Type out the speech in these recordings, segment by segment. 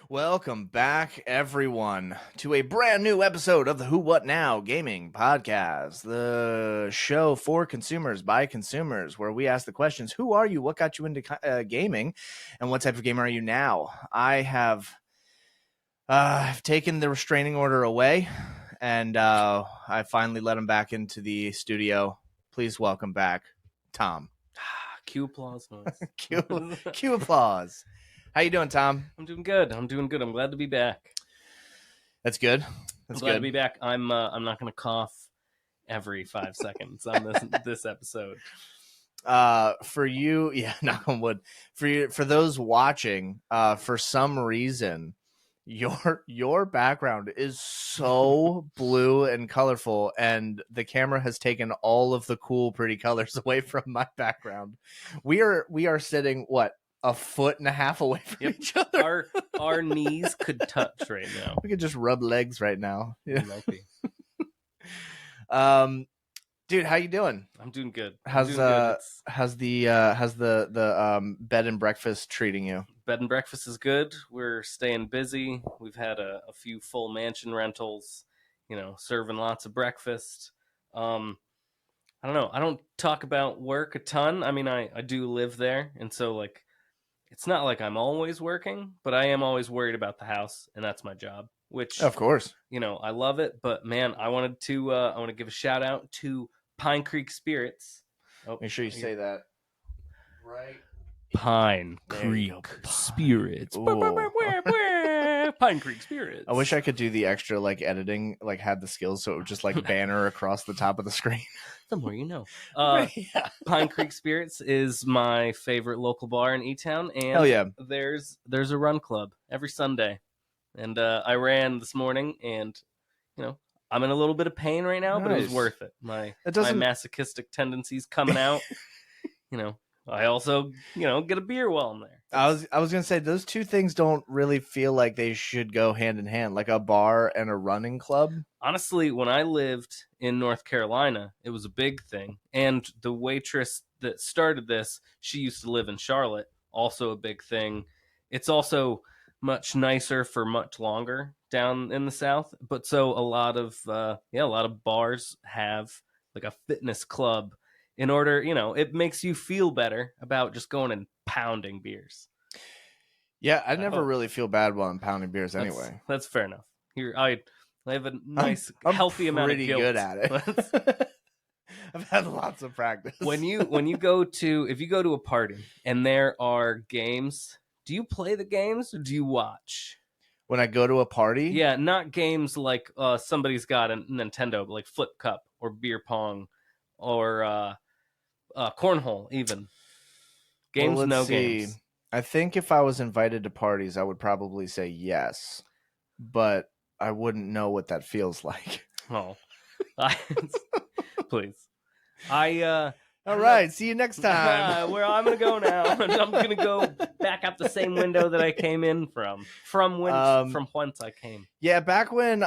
Welcome back, everyone, to a brand new episode of the Who What Now Gaming Podcast, the show for consumers by consumers, where we ask the questions: who are you, what got you into gaming, and what type of gamer are you now? I have taken the restraining order away, and I finally let him back into the studio. Please welcome back Tom. Cue applause noise. Cue applause. How you doing, Tom? I'm doing good. I'm glad to be back. That's good. I'm glad to be back. I'm not going to cough every 5 seconds on this episode. For you, knock on wood. For those watching, for some reason, your background is so blue and colorful, and the camera has taken all of the cool, pretty colors away from my background. We are sitting a foot and a half away from each other. Our knees could touch right now. We could just rub legs right now. Yeah. It might be. Dude, how you doing? I'm doing good. How's the bed and breakfast treating you? Bed and breakfast is good. We're staying busy. We've had a few full mansion rentals, serving lots of breakfast. I don't know. I don't talk about work a ton. I mean, I do live there, and so it's not like I'm always working, but I am always worried about the house, and that's my job. Which, of course, I love it. But man, I want to give a shout out to Pine Creek Spirits. Oh, make sure you say that right. Pine Creek Spirits. Pine Creek Spirits. I wish I could do the extra editing, had the skills, so it would just banner across the top of the screen. The more you know. Pine Creek Spirits is my favorite local bar in E-Town, and hell yeah, there's a run club every Sunday, and I ran this morning, and I'm in a little bit of pain right now, but it was worth it. My masochistic tendencies coming out. I also get a beer while I'm there. I was gonna say those two things don't really feel like they should go hand in hand, like a bar and a running club. Honestly, when I lived in North Carolina, it was a big thing. And the waitress that started this, she used to live in Charlotte, also a big thing. It's also much nicer for much longer down in the South. But so a lot of bars have a fitness club in order, it makes you feel better about just going and pounding beers. Yeah, I never really feel bad while I'm pounding beers anyway. That's fair enough. I have a nice, healthy amount of guilt. I'm pretty good at it. I've had lots of practice. If you go to a party and there are games, do you play the games or do you watch? When I go to a party? Yeah, not games like somebody's got a Nintendo, but like Flip Cup or beer pong or cornhole even. Games, well, no see. Games. I think if I was invited to parties, I would probably say yes, but I wouldn't know what that feels like. Oh, please. All right. See you next time. Where I'm gonna go now, and I'm gonna go back out the same window that I came in from whence I came. Yeah, back when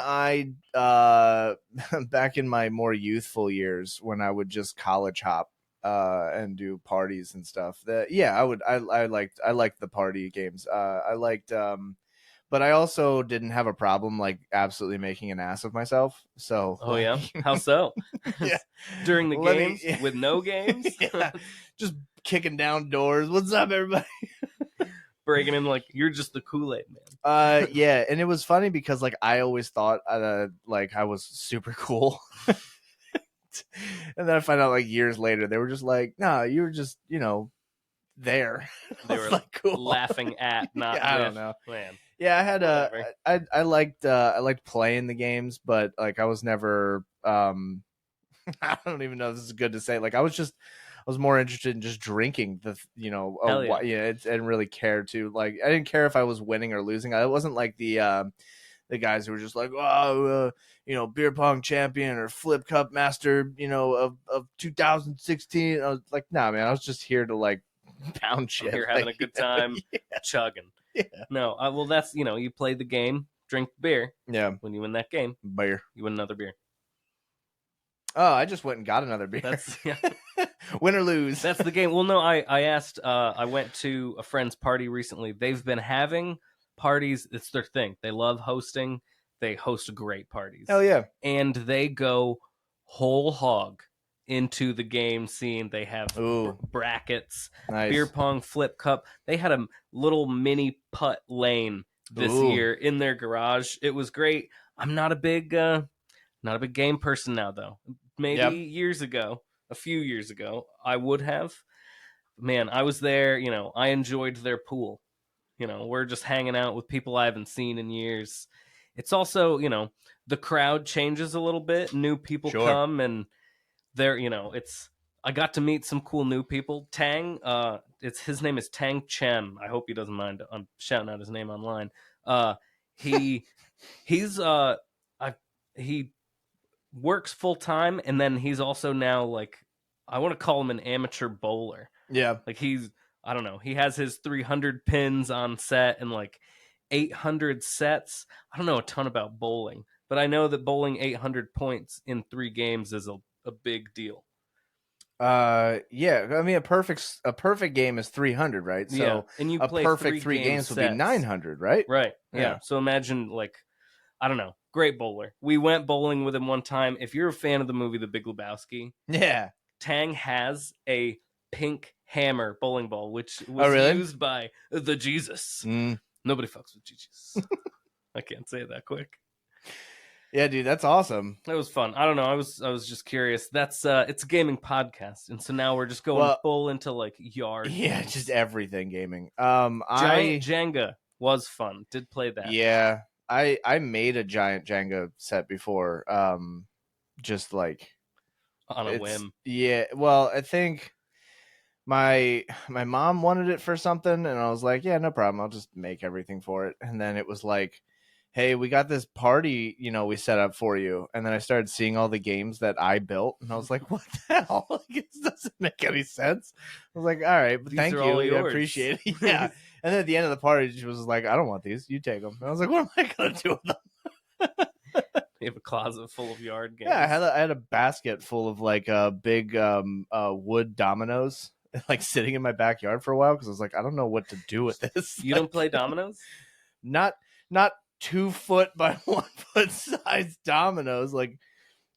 back in my more youthful years, when I would just college hop and do parties and stuff. I liked the party games. I liked but I also didn't have a problem absolutely making an ass of myself. So yeah, how so? Yeah, during the games with no games, yeah. Just kicking down doors. What's up, everybody? Breaking in you're just the Kool-Aid man. Yeah, and it was funny because I always thought I was super cool. And then I find out years later they were just no, you were just there. They were cool. Laughing at, not yeah, I don't know. Man. Yeah, I had I liked playing the games, but I was never I don't even know if this is good to say. I was more interested in just drinking and really care to I didn't care if I was winning or losing. I wasn't the the guys who were just like, oh, beer pong champion or flip cup master, of 2016. I was like, nah, man, I was just here to like pound shit. I'm here having like, a good time, chugging. Yeah. No, well, that's, you play the game, drink beer. Yeah. When you win that game, Beer. you win another beer. Oh, I just went and got another beer. That's Win or lose. That's the game. Well, no, I asked. I went to a friend's party recently. They've been having parties. It's their thing. They love hosting. They host great parties. Hell yeah. And they go whole hog into the game scene. They have brackets, nice. beer pong, flip cup. They had a little mini putt lane this year in their garage. It was great. I'm not a big game person now, though. Maybe years ago, a few years ago, I would have. Man, I was there. I enjoyed their pool. We're just hanging out with people I haven't seen in years. It's also, the crowd changes a little bit. New people come, and they're, I got to meet some cool new people. Tang, his name is Tang Chen. I hope he doesn't mind. I'm shouting out his name online. He works full time, and then he's also now like, I want to call him an amateur bowler. Yeah, like I don't know. He has his 300 pins on set and like 800 sets. I don't know a ton about bowling, but I know that bowling 800 points in 3 games is a big deal. Yeah. I mean, a perfect game is 300, right? So and you a play perfect 3 games would be 900, right? Right. Yeah. So imagine like, I don't know, great bowler. We went bowling with him one time. If you're a fan of the movie The Big Lebowski, yeah, Tang has a pink hammer bowling ball, which was used by the Jesus. Nobody fucks with Jesus. I can't say it that quick. Yeah, dude, that's awesome. That was fun. I don't know. I was just curious. That's it's a gaming podcast, and so now we're just going full into like yard. Yeah, games. Just everything gaming. Giant Jenga was fun. Did play that. Yeah, I made a giant Jenga set before. Just like on a whim. Yeah. Well, I think my mom wanted it for something, and I was like, yeah, no problem. I'll just make everything for it. And then it was like, hey, we got this party, we set up for you. And then I started seeing all the games that I built, and I was like, what the hell? Like, it doesn't make any sense. I was like, all right, but thank you. I appreciate it. Yeah. And then at the end of the party, she was like, I don't want these. You take them. And I was like, what am I going to do with them? You have a closet full of yard games. Yeah, I had a basket full of like big wood dominoes, like sitting in my backyard for a while because I was like, I don't know what to do with this. You don't play dominoes? Not 2 foot by 1 foot size dominoes, like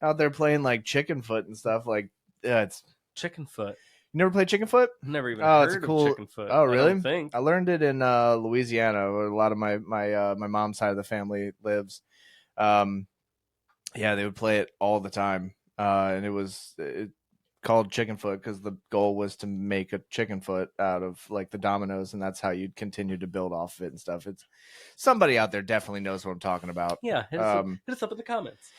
out there playing like chicken foot and stuff. Like, yeah, it's chicken foot. You never played chicken foot? Never even heard of chicken foot. Oh, really? I learned it in Louisiana, where a lot of my mom's side of the family lives. Yeah, they would play it all the time, and it was called chicken foot because the goal was to make a chicken foot out of like the dominoes, and that's how you'd continue to build off of it and stuff. It's somebody out there definitely knows what I'm talking about. Yeah, hit us up in the comments.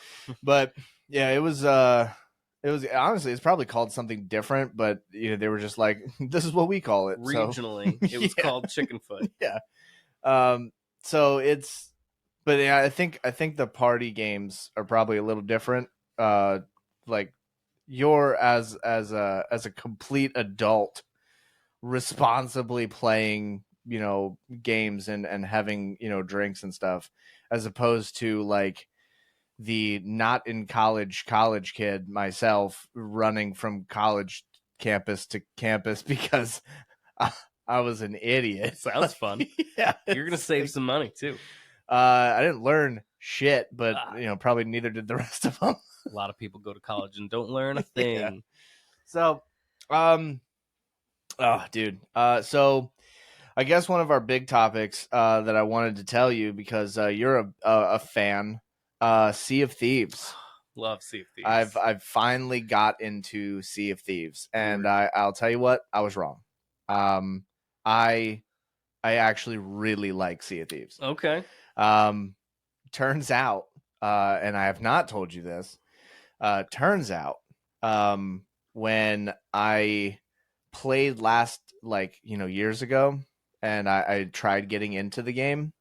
But yeah, it was honestly, it's probably called something different, but they were just like, this is what we call it. Regionally, it was called chicken foot. Yeah. So it's. But yeah, I think the party games are probably a little different. Like you're as a complete adult, responsibly playing, games and having, drinks and stuff, as opposed to like the not in college kid myself running from college campus to campus because I was an idiot. Sounds fun. Yeah, you're gonna save some money too. I didn't learn shit, but probably neither did the rest of them. A lot of people go to college and don't learn a thing. Yeah. So, dude. So I guess one of our big topics that I wanted to tell you, because you're a fan, Sea of Thieves. Love Sea of Thieves. I've finally got into Sea of Thieves, and I'll tell you what, I was wrong. I actually really like Sea of Thieves. Okay. Turns out, and I have not told you this, turns out, when I played last, years ago, and I tried getting into the game,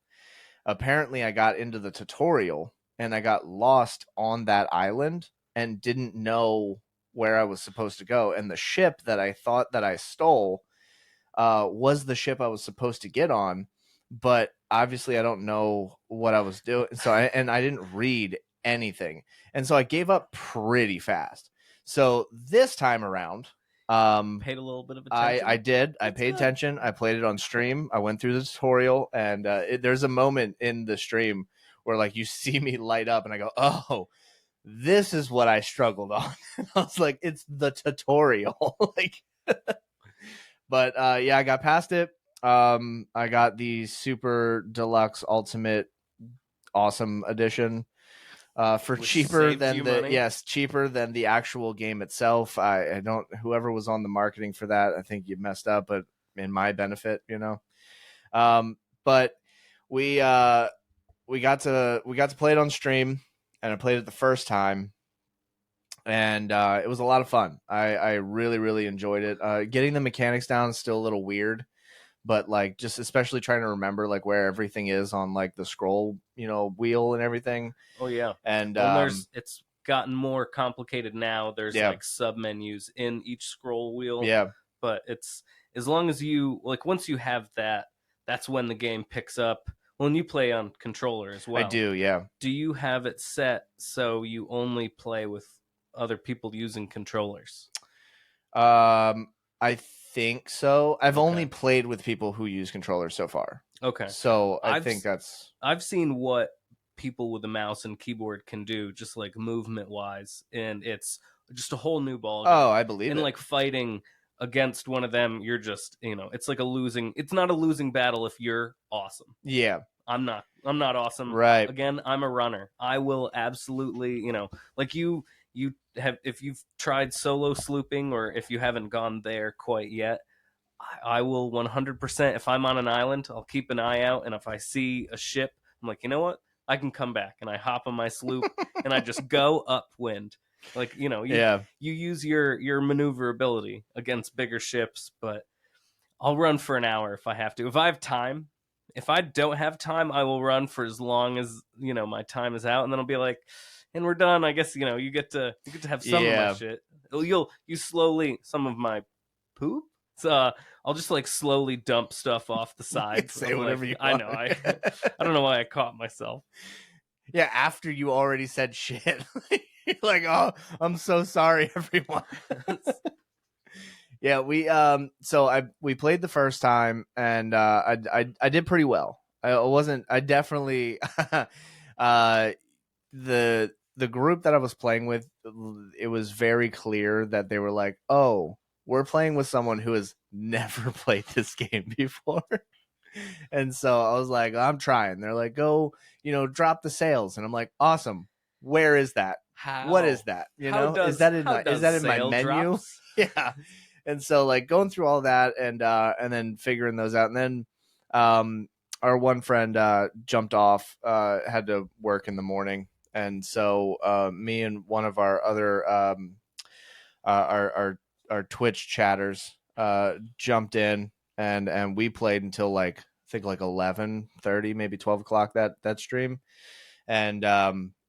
apparently I got into the tutorial and I got lost on that island and didn't know where I was supposed to go. And the ship that I thought that I stole was the ship I was supposed to get on, but obviously I don't know what I was doing. So I didn't read anything, and so I gave up pretty fast. So this time around, Paid a little bit of I attention. I did. I That's paid good. attention. I played it on stream. I went through the tutorial, and there's a moment in the stream where like you see me light up, and I go, "Oh, this is what I struggled on." I was like, "It's the tutorial." Like, but yeah, I got past it. I got the super deluxe ultimate awesome edition for Which cheaper saved than you the money. yes cheaper than the actual game itself. I don't whoever was on the marketing for that, I think you messed up, but in my benefit, you know. But we we got to play it on stream, and I played it the first time, and it was a lot of fun. I really really enjoyed it. Getting the mechanics down is still a little weird, but like just especially trying to remember like where everything is on like the scroll, you know, wheel and everything. Oh yeah. And Well, it's gotten more complicated now. There's yeah, like sub menus in each scroll wheel, yeah, but it's as long as you like once you have that, that's when the game picks up. Well, and you play on controller as I well. do, yeah. Do you have it set so you only play with other people using controllers? I think so. I've only Okay. played with people who use controllers so far, Okay. so I I've think that's I've seen what people with a mouse and keyboard can do, just like movement wise, and it's just a whole new ball game. oh, I believe And it. like fighting against one of them, you're just it's like a losing. It's not a losing battle if you're awesome. Yeah, I'm not. I'm not awesome. right. Again, I'm a runner. I will absolutely, like you have if you've tried solo slooping or if you haven't gone there quite yet, I will 100%. If I'm on an island, I'll keep an eye out, and if I see a ship, I'm like, you know what? I can come back, and I hop on my sloop, and I just go upwind. Like you Yeah, you use your maneuverability against bigger ships, but I'll run for an hour if I have to. If I have time, if I don't have time, I will run for as long as my time is out, and then I'll be like, and we're done. I guess you get to have some of my yeah. shit. You slowly some of my poop. So I'll just like slowly dump stuff off the sides. Say I'm whatever like, you I want. know, I don't know why I caught myself. Yeah, after you already said shit, you're like, oh, I'm so sorry, everyone. Yeah, we played the first time, and I did pretty well. I wasn't I definitely uh the group that I was playing with, it was very clear that they were like, "Oh, we're playing with someone who has never played this game before." And so I was like, "I'm trying." They're like, "Go, drop the sails." And I'm like, "Awesome. Where is that? What is How that? how Is does that in how my does sail menu?" drops? Yeah. And so like going through all that and then figuring those out, and then our one friend jumped off, had to work in the morning, and so me and one of our other our Twitch chatters jumped in, and we played until like I think like 11:30, maybe 12 o'clock that stream, and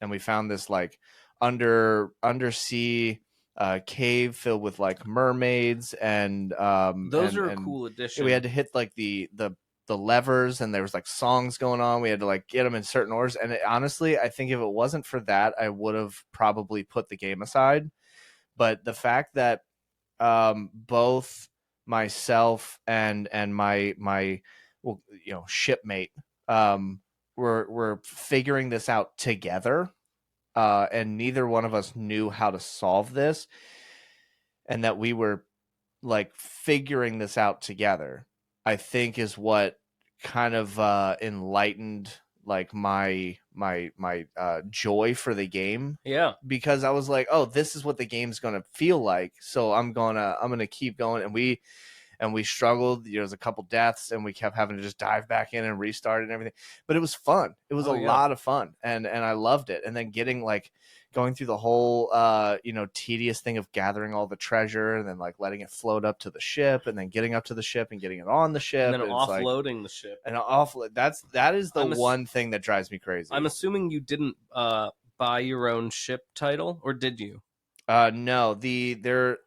we found this like undersea cave filled with like mermaids, Those are a and cool we addition. had to hit like the levers, and there was like songs going on. We had to like get them in certain orders, and honestly, I think if it wasn't for that, I would have probably put the game aside. But the fact that both myself and my well, shipmate were figuring this out together, and neither one of us knew how to solve this, and that we were like figuring this out together, I think is what kind of enlightened like my joy for the game, Yeah. because I was like, oh, this is what the game's gonna feel like, so I'm gonna keep going. And we struggled. There was a couple deaths, and we kept having to just dive back in and restart and everything. But it was fun. It was a Oh yeah. lot of fun, and I loved it. And then getting going through the whole tedious thing of gathering all the treasure and then like letting it float up to the ship and then getting up to the ship and getting it on the And ship. then And it's like offloading the ship. and that is the one thing that drives me crazy. I'm assuming you didn't buy your own ship title, or did you? No, they're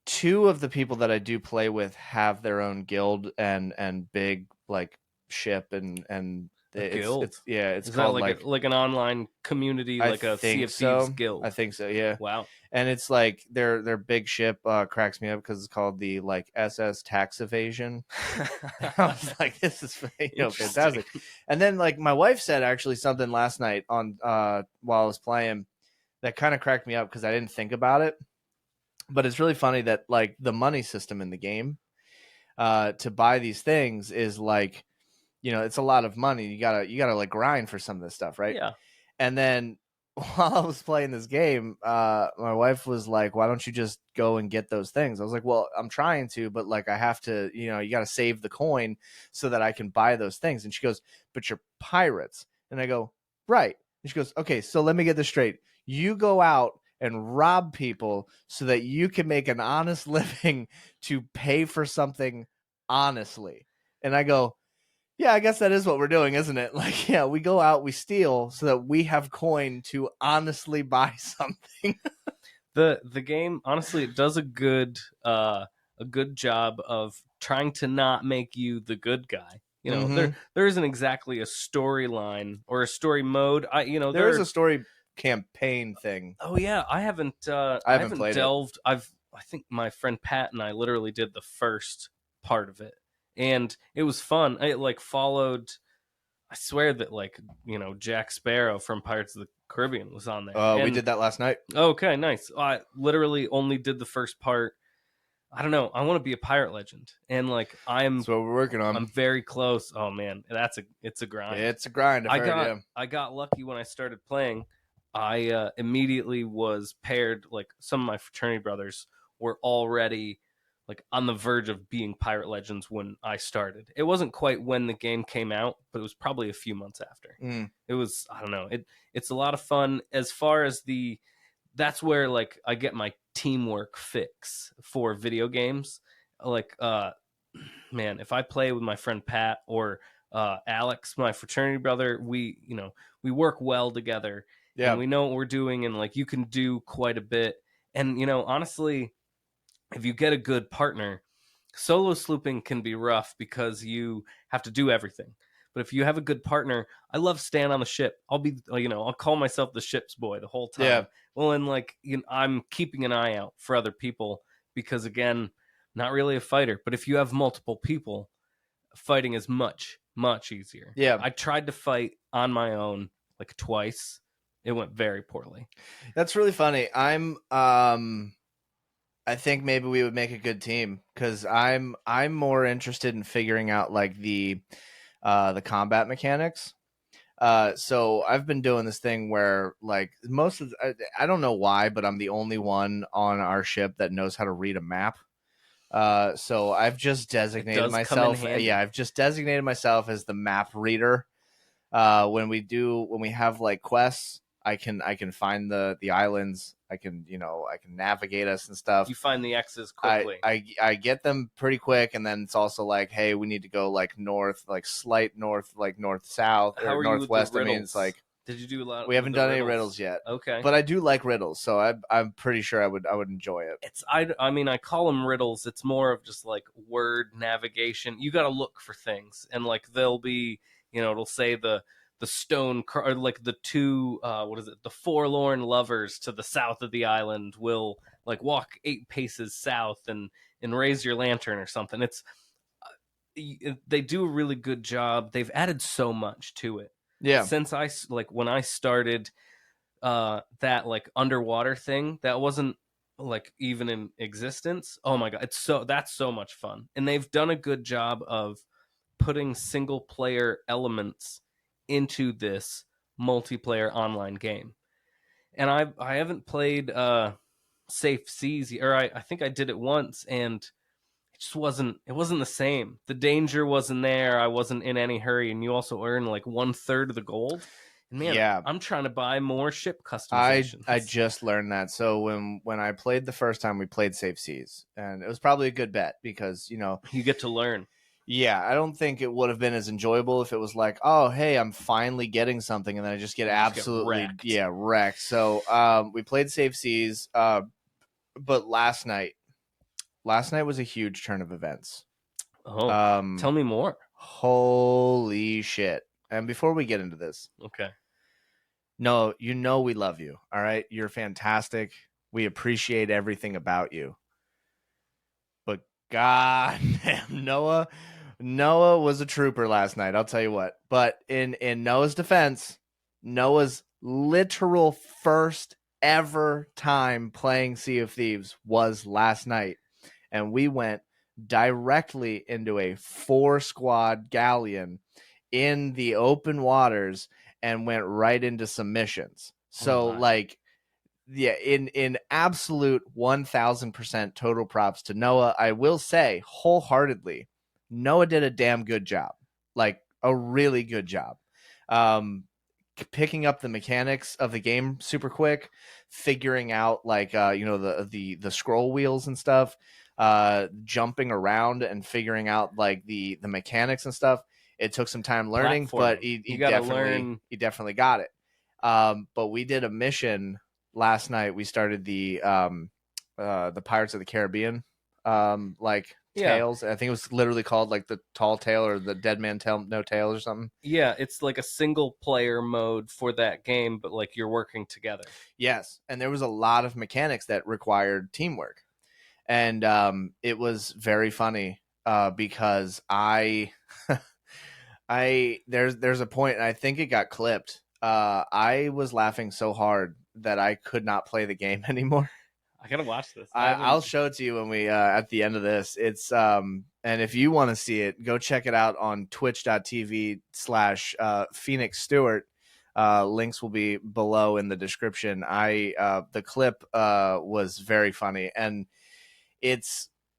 two of the people that I do play with have their own guild and big like ship and Guild. it's Is that called like an online community, I like a Sea think of Thieves so. guild? I think so, yeah. Wow. And it's like their big ship cracks me up because it's called the like SS Tax Evasion. I was like, this is fantastic. And then like my wife said actually something last night on while I was playing that kind of cracked me up because I didn't think about it. But it's really funny that like the money system in the game to buy these things is like, it's a lot of money. You gotta like grind for some of this stuff, right? Yeah. And then while I was playing this game, my wife was like, "Why don't you just go and get those things?" I was like, "Well, I'm trying to, but like I have to, you got to save the coin so that I can buy those things." And she goes, "But you're pirates." And I go, "Right." And she goes, "Okay, so let me get this straight. You go out and rob people so that you can make an honest living to pay for something honestly." And I go, yeah, I guess that is what we're doing, isn't it? Like, yeah, we go out, we steal so that we have coin to honestly buy something. The game, honestly, it does a good job of trying to not make you the good guy. There isn't exactly a storyline or a story mode. There is a story campaign thing. Oh yeah, I haven't played delved. I think my friend Pat and I literally did the first part of it, and it was fun. It like followed. I swear that like Jack Sparrow from Pirates of the Caribbean was on there. We did that last night. Okay, nice. I literally only did the first part. I don't know. I want to be a pirate legend, and like That's what we're working on. I'm very close. Oh man, it's a grind. It's a grind. I got lucky when I started playing. I immediately was paired. Like some of my fraternity brothers were already like on the verge of being pirate legends when I started. It wasn't quite when the game came out, but it was probably a few months after. It was, I don't know. It's a lot of fun as far as that's where like I get my teamwork fix for video games. Like man, if I play with my friend Pat or Alex, my fraternity brother, we work well together. Yeah. And we know what we're doing, and like you can do quite a bit. And honestly, if you get a good partner, solo slooping can be rough because you have to do everything. But if you have a good partner, I love staying on the ship. I'll call myself the ship's boy the whole time. Yeah. Well, and like I'm keeping an eye out for other people because again, not really a fighter. But if you have multiple people, fighting is much, much easier. Yeah. I tried to fight on my own like twice. It went very poorly. That's really funny. I think maybe we would make a good team because I'm more interested in figuring out like the combat mechanics. So I've been doing this thing where like I don't know why, but I'm the only one on our ship that knows how to read a map. So I've just designated myself. Yeah, I've just designated myself as the map reader. When we have like quests, I can find the islands. I can navigate us and stuff. You find the X's quickly. I get them pretty quick, and then it's also like, hey, we need to go like north, like slight north, like north south or northwest. I mean, it's like, did you do a lot? We haven't done any riddles yet. Okay, but I do like riddles, so I'm pretty sure I would enjoy it. I mean, I call them riddles. It's more of just like word navigation. You got to look for things, and like they'll be, it'll say the stone or like the two the forlorn lovers to the south of the island will like walk 8 paces south and raise your lantern or something. It's they do a really good job. They've added so much to it. Yeah, since when I started that like underwater thing that wasn't like even in existence. Oh my god, that's so much fun. And they've done a good job of putting single player elements into this multiplayer online game. And I haven't played Safe Seas, or I think I did it once, and it just wasn't the same. The danger wasn't there. I wasn't in any hurry, and you also earn like 1/3 of the gold. Man, Yeah, I'm trying to buy more ship I customizations. just learned that. So when I played the first time, we played Safe Seas, and it was probably a good bet because You get to learn. yeah, I don't think it would have been as enjoyable if it was like, oh, hey, I'm finally getting something, and then I just get You just get absolutely wrecked. wrecked. So we played Safe Seas, but last night was a huge turn of events. Oh, Um, tell me more. holy shit! And before we get into this, Okay. no, you know we love you. All right, you're fantastic. We appreciate everything about you. But God damn, Noah was a trooper last night. I'll tell you what. But in Noah's defense, Noah's literal first ever time playing Sea of Thieves was last night, and we went directly into a 4 squad galleon in the open waters and went right into some missions. Oh So my. like yeah, in absolute 1000% total props to Noah. I will say wholeheartedly, Noah did a damn good job, like a really good job. Um, Picking up the mechanics of the game super quick, figuring out like the scroll wheels and stuff, jumping around and figuring out like the mechanics and stuff. It took some time learning, but Platforming. You got to learn. he definitely got it. But we did a mission last night. We started the Pirates of the Caribbean like Yeah. tales. I think it was literally called like the Tall Tale or the Dead Man Tale No Tales or something. Yeah, it's like a single player mode for that game, but like you're working together. Yes, and there was a lot of mechanics that required teamwork, and it was very funny because I there's a point, and I think it got clipped. I was laughing so hard that I could not play the game anymore. I gotta watch this. I'll show it to you when we at the end of this. It's and if you want to see it, go check it out on twitch.tv/ Phoenix Stewart. Links will be below in the description. The clip was very funny, and it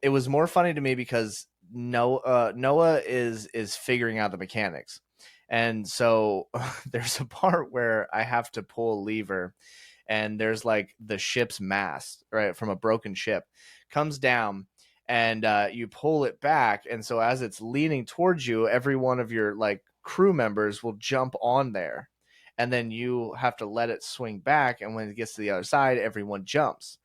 was more funny to me because Noah is figuring out the mechanics. And so there's a part where I have to pull a lever, and there's like the ship's mast, right, from a broken ship comes down, and you pull it back, and so as it's leaning towards you, every one of your like crew members will jump on there, and then you have to let it swing back, and when it gets to the other side, everyone jumps.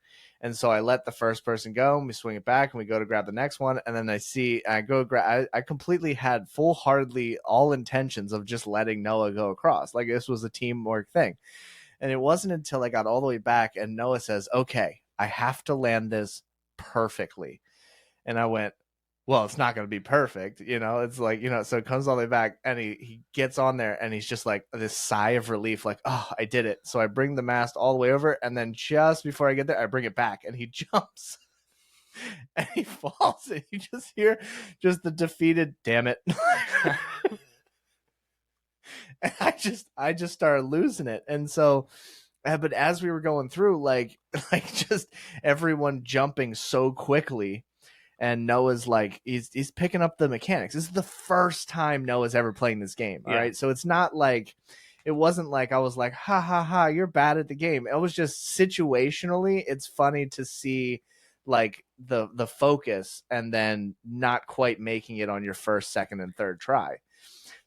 And so I let the first person go, and we swing it back, and we go to grab the next one. And then I completely had full heartedly all intentions of just letting Noah go across. Like this was a teamwork thing. And it wasn't until I got all the way back and Noah says, okay, I have to land this perfectly. And I went, well, it's not going to be perfect. It's like, so it comes all the way back, and he gets on there, and he's just like this sigh of relief, like, oh, I did it. So I bring the mast all the way over, and then just before I get there, I bring it back, and he jumps and he falls, and you just hear just the defeated, damn it. And I just started losing it. And so but as we were going through, like just everyone jumping so quickly, and Noah's like he's picking up the mechanics. This is the first time Noah's ever playing this game. All right. So it's not like it wasn't like I was like, ha ha ha, you're bad at the game. It was just situationally, it's funny to see like the focus and then not quite making it on your first, second, and third try.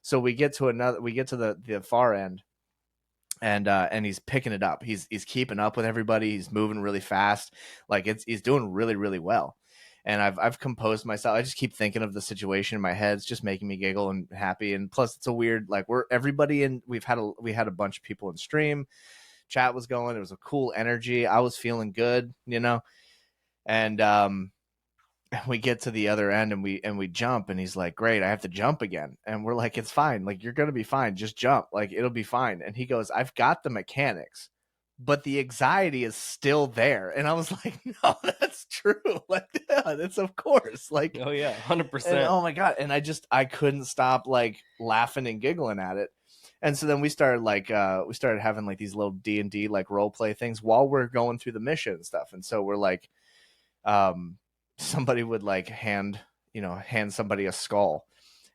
So we get to the far end, and he's picking it up. He's keeping up with everybody. He's moving really fast. Like he's doing really, really well. And I've composed myself. I just keep thinking of the situation in my head. It's just making me giggle and happy. And plus, it's a weird like we had a bunch of people in stream. Chat was going. It was a cool energy. I was feeling good, and we get to the other end, and we jump, and he's like, great, I have to jump again. And we're like, it's fine, like you're gonna be fine, just jump, like it'll be fine. And he goes, I've got the mechanics, but the anxiety is still there. And I was like, no, that's true. Like yeah, that's of course, like oh yeah, 100%. And oh my god, and I couldn't stop like laughing and giggling at it. And so then we started having like these little D&D like role play things while we're going through the mission and stuff. And so we're like somebody would like hand somebody a skull,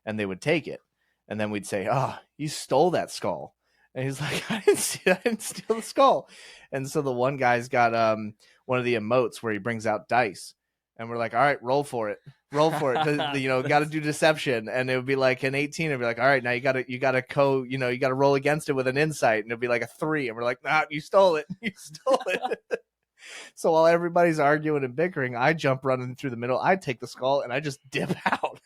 and they would take it, and then we'd say, oh, you stole that skull. And he's like, I didn't steal the skull. And so the one guy's got one of the emotes where he brings out dice. And we're like, all right, roll for it. Roll for it. Got to do deception. And it would be like an 18. It'd be like, all right, now you got to you got to roll against it with an insight. And it'd be like a 3. And we're like, nah, you stole it. You stole it. So while everybody's arguing and bickering, I jump running through the middle. I take the skull and I just dip out.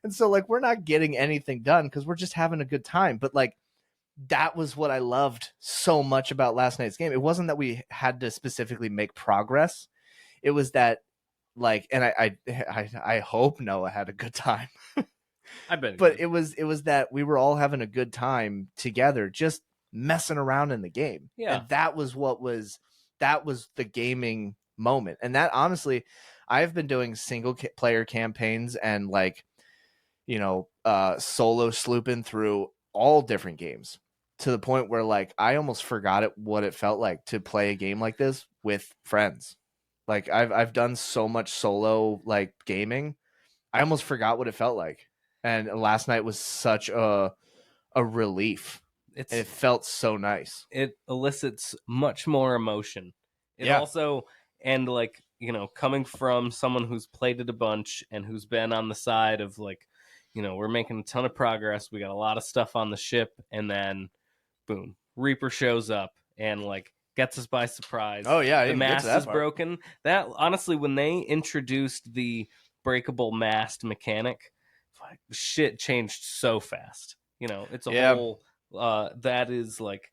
And so like, we're not getting anything done because we're just having a good time. But like, that was what I loved so much about last night's game. It wasn't that we had to specifically make progress. It was that, like, and I hope Noah had a good time. I bet. But it was that we were all having a good time together, just messing around in the game. Yeah. And that was the gaming moment. And that, honestly, I've been doing single player campaigns and like, solo slooping through all different games, to the point where like I almost forgot what it felt like to play a game like this with friends. Like I've done so much solo like gaming, I almost forgot what it felt like. And last night was such a relief. It felt so nice. It elicits much more emotion. It also, and like, coming from someone who's played it a bunch and who's been on the side of like, we're making a ton of progress. We got a lot of stuff on the ship, and then boom, Reaper shows up and like gets us by surprise. Oh yeah, the mast is broken. That, honestly, when they introduced the breakable mast mechanic, shit changed so fast. It's a whole that is like,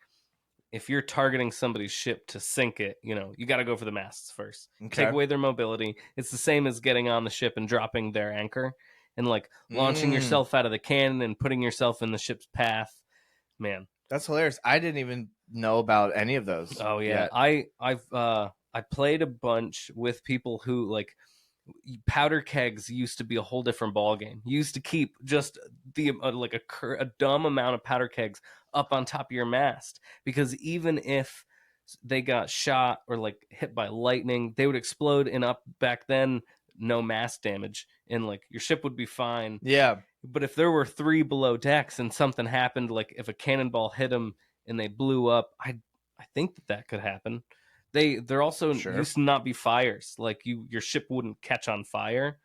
if you're targeting somebody's ship to sink it, you got to go for the masts first. Okay. Take away their mobility. It's the same as getting on the ship and dropping their anchor and like launching yourself out of the cannon and putting yourself in the ship's path. Man, that's hilarious. I didn't even know about any of those. Oh yeah, I played a bunch with people who, like, powder kegs used to be a whole different ball game. You used to keep just the a dumb amount of powder kegs up on top of your mast, because even if they got shot or like hit by lightning, they would explode, and up back then, no mast damage, and like your ship would be fine. Yeah. But if there were 3 below decks and something happened, like if a cannonball hit them and they blew up, I think that could happen. They're also used to not be fires. Like your ship wouldn't catch on fire.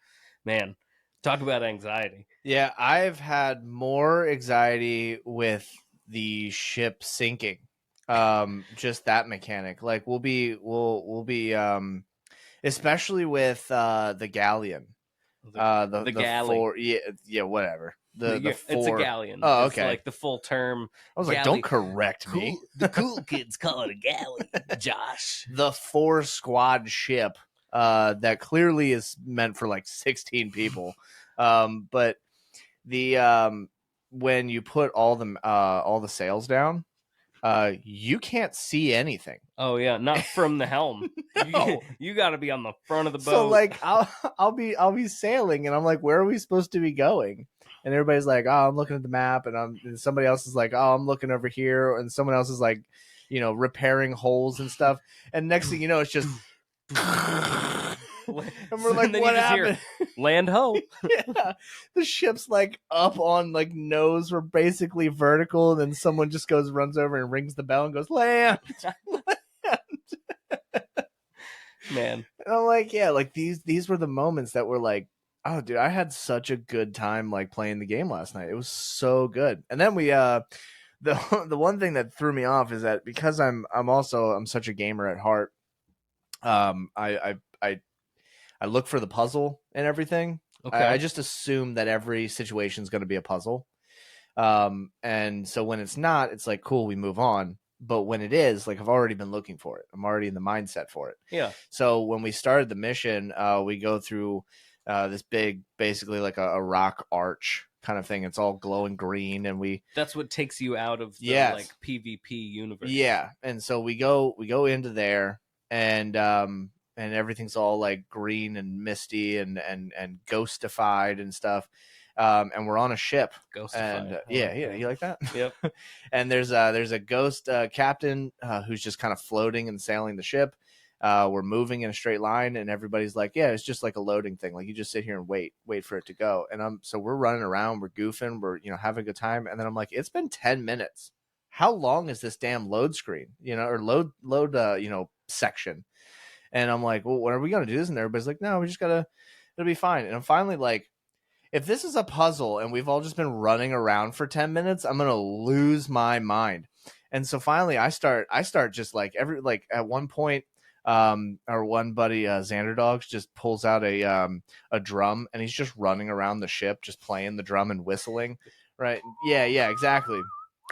Man, talk about anxiety. Yeah, I've had more anxiety with the ship sinking. Just that mechanic. Like we'll be especially with the galleon. The galley. Whatever. It's a galleon. Oh, okay. It's like the full term. I was galley. Like, don't correct me. The cool kids call it a galley, Josh. The 4-squad ship that clearly is meant for like 16 people. But the when you put all the sails down, you can't see anything. Oh yeah, not from the helm. No. You got to be on the front of the boat. So like I'll be sailing, and I'm like, where are we supposed to be going? And everybody's like, oh, I'm looking at the map, and somebody else is like, oh, I'm looking over here, and someone else is like, repairing holes and stuff. And next thing you know, it's just and we're like, what happened? Land ho. Yeah, the ship's like up on like nose. We're basically vertical, and then someone just runs over and rings the bell and goes, land. Man. And I'm like, yeah, like these were the moments that were like, oh dude, I had such a good time like playing the game last night. It was so good. And then we the one thing that threw me off is that because I'm such a gamer at heart, I look for the puzzle and everything. Okay. I just assume that every situation is going to be a puzzle. And so when it's not, it's like, cool, we move on. But when it is, like, I've already been looking for it. I'm already in the mindset for it. Yeah. So when we started the mission, we go through this big, basically like a rock arch kind of thing. It's all glowing green, and that's what takes you out of the like PvP universe. Yeah. And so we go into there, and everything's all like green and misty and ghostified and stuff. And we're on a ship. Ghostified. And you like that? Yep. And there's a ghost captain who's just kind of floating and sailing the ship. We're moving in a straight line, and everybody's like, yeah, it's just like a loading thing. Like, you just sit here and wait for it to go. And so we're running around, we're goofing, we're having a good time. And then I'm like, it's been 10 minutes. how long is this damn load screen, or load section? And I'm like, well, when are we gonna do this? And everybody's like, no, we just gotta, it'll be fine. And I'm finally like, if this is a puzzle and we've all just been running around for 10 minutes, I'm gonna lose my mind. And so finally I start just like at one point, our one buddy, Xander Dogs, just pulls out a drum, and he's just running around the ship just playing the drum and whistling. Right. Yeah, exactly.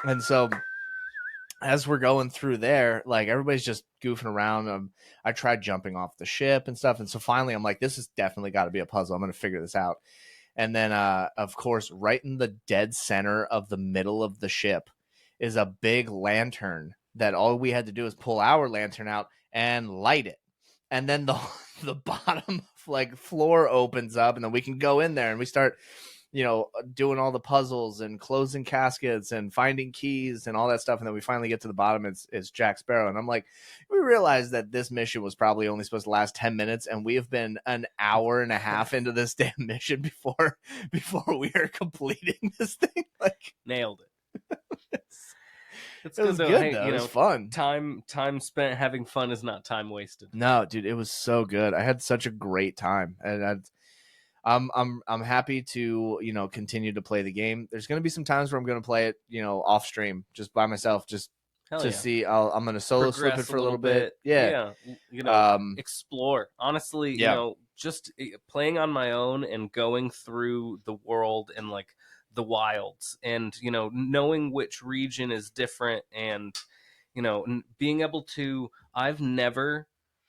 And so as we're going through there, like, everybody's just goofing around. I tried jumping off the ship and stuff. And so finally I'm like, this has definitely got to be a puzzle. I'm going to figure this out. And then, of course, right in the dead center of the middle of the ship is a big lantern that all we had to do is pull our lantern out and light it. And then the bottom like floor opens up, and then we can go in there and we start, doing all the puzzles and closing caskets and finding keys and all that stuff. And then we finally get to the bottom. It's Jack Sparrow. And I'm like, we realized that this mission was probably only supposed to last 10 minutes. And we have been an hour and a half into this damn mission before we are completing this thing. Like, Nailed it. It was good, though. It was fun. Time spent having fun is not time wasted. No, dude, it was so good. I had such a great time. And I'm happy to, continue to play the game. There's going to be some times where I'm going to play it, off stream, just by myself, just to see. I'm going to solo slip it for a little bit. Yeah. Explore. Honestly, just playing on my own and going through the world and like the wilds, and knowing which region is different, and being able to. I've never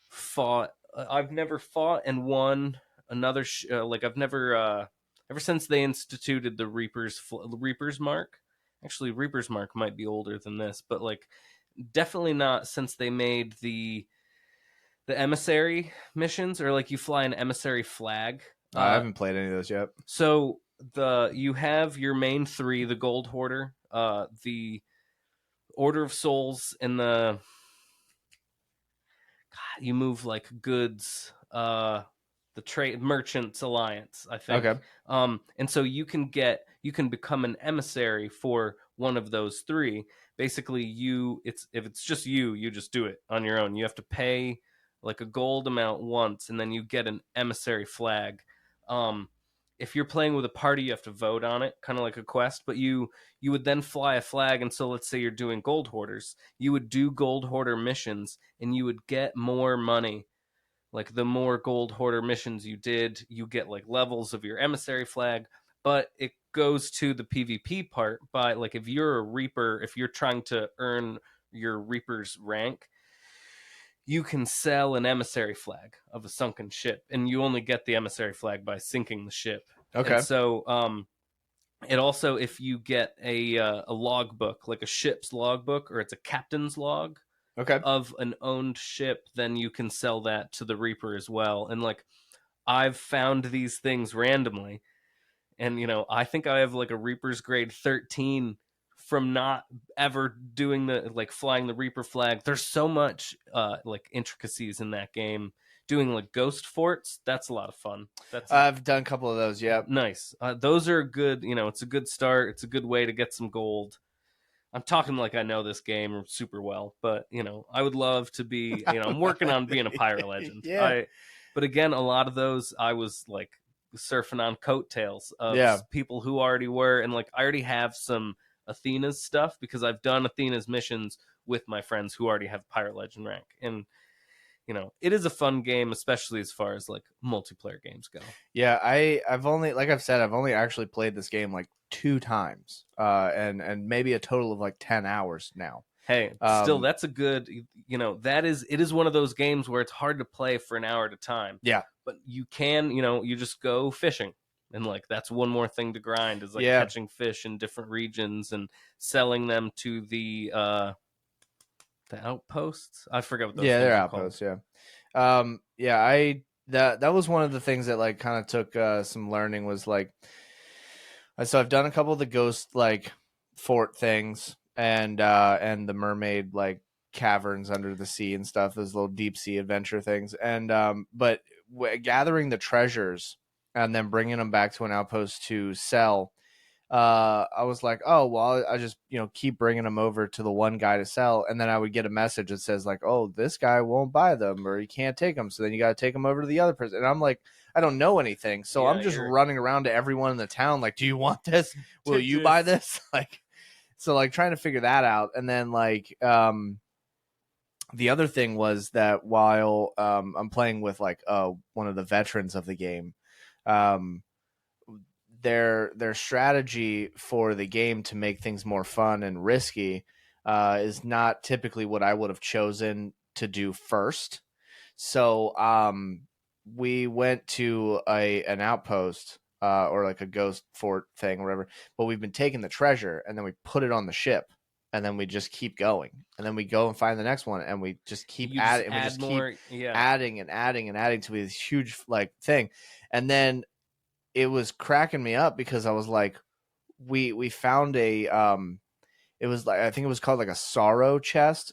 fought and won another I've never ever since they instituted the Reaper's Mark. Actually, Reaper's Mark might be older than this, but like definitely not since they made the emissary missions, or like you fly an emissary flag. I haven't played any of those yet. So you have your main three: the Gold Hoarder, the Order of Souls, and you move like goods, the Trade Merchants Alliance, I think. Okay. And so you can become an emissary for one of those three. Basically, if it's just you just do it on your own. You have to pay like a gold amount once, and then you get an emissary flag. If you're playing with a party, you have to vote on it, kind of like a quest, but you would then fly a flag. And so let's say you're doing Gold Hoarders. You would do Gold Hoarder missions, and you would get more money. Like, the more Gold Hoarder missions you did, you get like levels of your emissary flag. But it goes to the PvP part by, like, if you're a Reaper, if you're trying to earn your Reaper's rank, you can sell an emissary flag of a sunken ship, and you only get the emissary flag by sinking the ship. Okay. And so it also, if you get a logbook, like a ship's logbook, or it's a captain's log, okay, of an owned ship, then you can sell that to the Reaper as well. And like, I've found these things randomly, and I think I have like a Reaper's grade 13 from not ever doing flying the Reaper flag. There's so much like intricacies in that game. Doing like ghost forts, that's a lot of fun. I've done a couple of those. Yeah, nice. Those are good. It's a good start. It's a good way to get some gold. I'm talking like I know this game super well, but I would love to be. I'm working on being a pirate legend. Yeah. But again, a lot of those I was like surfing on coattails of people who already were, and like I already have some Athena's stuff because I've done Athena's missions with my friends who already have pirate legend rank. And it is a fun game, especially as far as like multiplayer games go. Yeah, I've only, like I've said, I've only actually played this game like 2 times, and maybe a total of like 10 hours now. Hey, still, that's a good, it is one of those games where it's hard to play for an hour at a time. Yeah, but you can, you just go fishing. And like, that's one more thing to grind, is like catching fish in different regions and selling them to the outposts. I forget what those they're outposts. Called. That was one of the things that like kind of took some learning, was like, so I've done a couple of the ghost like fort things, and the mermaid like caverns under the sea and stuff, those little deep sea adventure things, and but gathering the treasures and then bringing them back to an outpost to sell, I was like, oh, well, I just, keep bringing them over to the one guy to sell. And then I would get a message that says like, oh, this guy won't buy them or he can't take them. So then you got to take them over to the other person. And I'm like, I don't know anything. So Yeah, I'm just running around to everyone in the town. Like, do you want this? Will Take you buy this. this? Like, so like trying to figure that out. And then like, the other thing was that while I'm playing with like one of the veterans of the game, um, their strategy for the game to make things more fun and risky is not typically what I would have chosen to do first. So we went to an outpost or like a ghost fort thing or whatever, but we've been taking the treasure and then we put it on the ship and then we just keep going and then we go and find the next one and we just keep adding and we just more, keep adding and adding and adding to this huge like thing. And then it was cracking me up because I was like, we found a it was like I think it was called like a sorrow chest,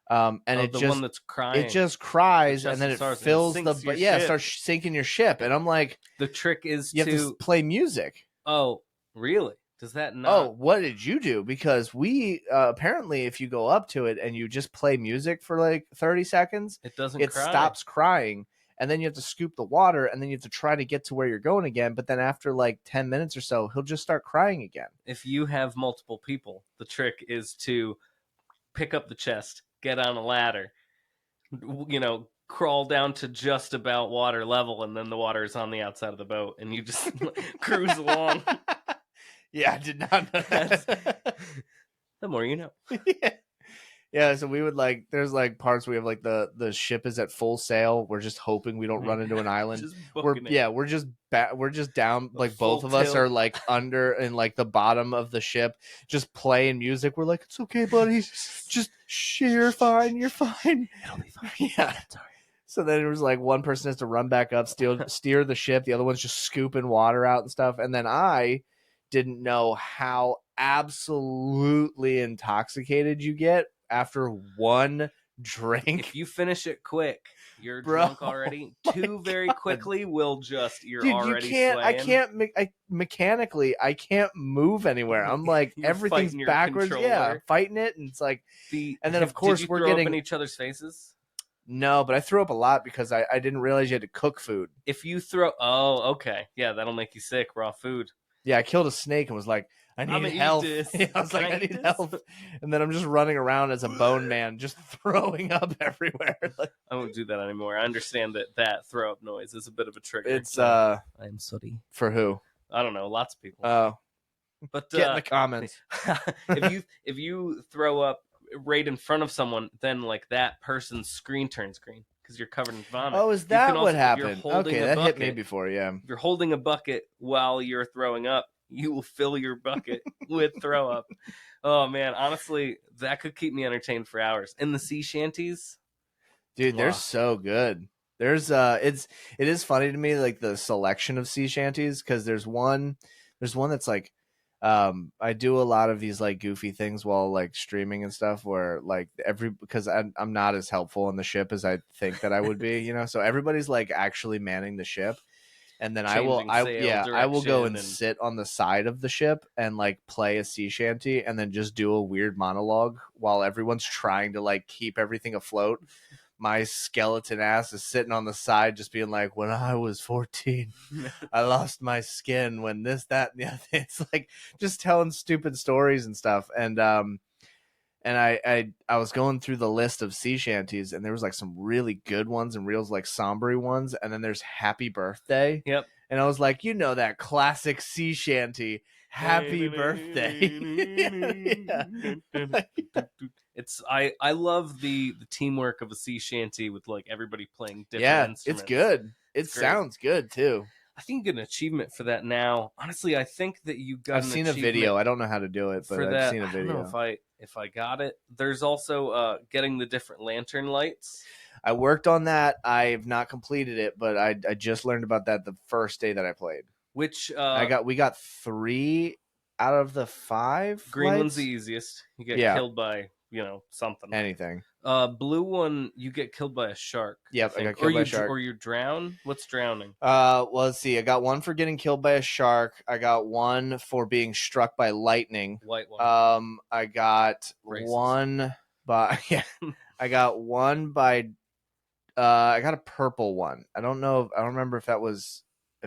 and the one that's crying. It just cries and then it fills the starts sinking your ship, and I'm like, the trick is you have to play music. Oh, really? Does that not? Oh, what did you do? Because we apparently, if you go up to it and you just play music for like 30 seconds, it stops crying. And then you have to scoop the water, and then you have to try to get to where you're going again. But then after like 10 minutes or so, he'll just start crying again. If you have multiple people, the trick is to pick up the chest, get on a ladder, crawl down to just about water level, and then the water is on the outside of the boat, and you just cruise along. Yeah, I did not know that. The more you know. Yeah, so we would like there's like parts where we have like the ship is at full sail. We're just hoping we don't run into an island. We're just down like both of us are like under in like the bottom of the ship just playing music. We're like, it's okay, buddy. Just you're fine. You're fine. It'll be fine. Yeah. Sorry. So then it was like one person has to run back up, steer the ship. The other one's just scooping water out and stuff. And then I didn't know how absolutely intoxicated you get after one drink. If you finish it quick, you're drunk already. Too very quickly will just already swaying. Mechanically I can't move anywhere. I'm like everything's backwards. Yeah, fighting it, and it's like and then of course we're getting up in each other's faces. No, but I threw up a lot because I didn't realize you had to cook food. If you okay, yeah, that'll make you sick. Raw food. Yeah, I killed a snake and was like, I need help. Yeah, I was like, I need help. And then I'm just running around as a bone man, just throwing up everywhere. I won't do that anymore. I understand that throw up noise is a bit of a trigger. It's I am sorry. For who? I don't know. Lots of people. Oh, but get in the comments. if you throw up right in front of someone, then like that person's screen turns green because you're covered in vomit. Oh, is that what happened? Okay, that hit me before. Yeah, if you're holding a bucket while you're throwing up, you will fill your bucket with throw up. Oh man, honestly, that could keep me entertained for hours. And the sea shanties, dude, they're so good. There's it is funny to me like the selection of sea shanties because there's one that's like I do a lot of these like goofy things while like streaming and stuff where like because I'm not as helpful on the ship as I think that I would be, so everybody's like actually manning the ship. And then I will go and sit on the side of the ship and like play a sea shanty and then just do a weird monologue while everyone's trying to like keep everything afloat. My skeleton ass is sitting on the side just being like, when I was 14, I lost my skin when this, that, and the other. It's like just telling stupid stories and stuff. And I was going through the list of sea shanties, and there was like some really good ones and real like somber ones, and then there's Happy Birthday. Yep. And I was like, that classic sea shanty, Happy Birthday. It's I love the teamwork of a sea shanty with like everybody playing different instruments. It's good. It sounds good too. I think you get an achievement for that now. Honestly, I think that you got. I've seen a video. I don't know how to do it, but I've seen a video. I don't know if I got it. There's also getting the different lantern lights. I worked on that. I've not completed it, but I just learned about that the first day that I played. Which we got 3 out of the 5. Green one's the easiest. You get killed by something. Anything. Blue one, you get killed by a shark. Yep, I I think, got killed by a shark. or you drown. What's drowning? Well, let's see. I got one for getting killed by a shark. I got one for being struck by lightning. White one. I got Racist. one by yeah. I got one by I got a purple one. I don't know. I don't remember if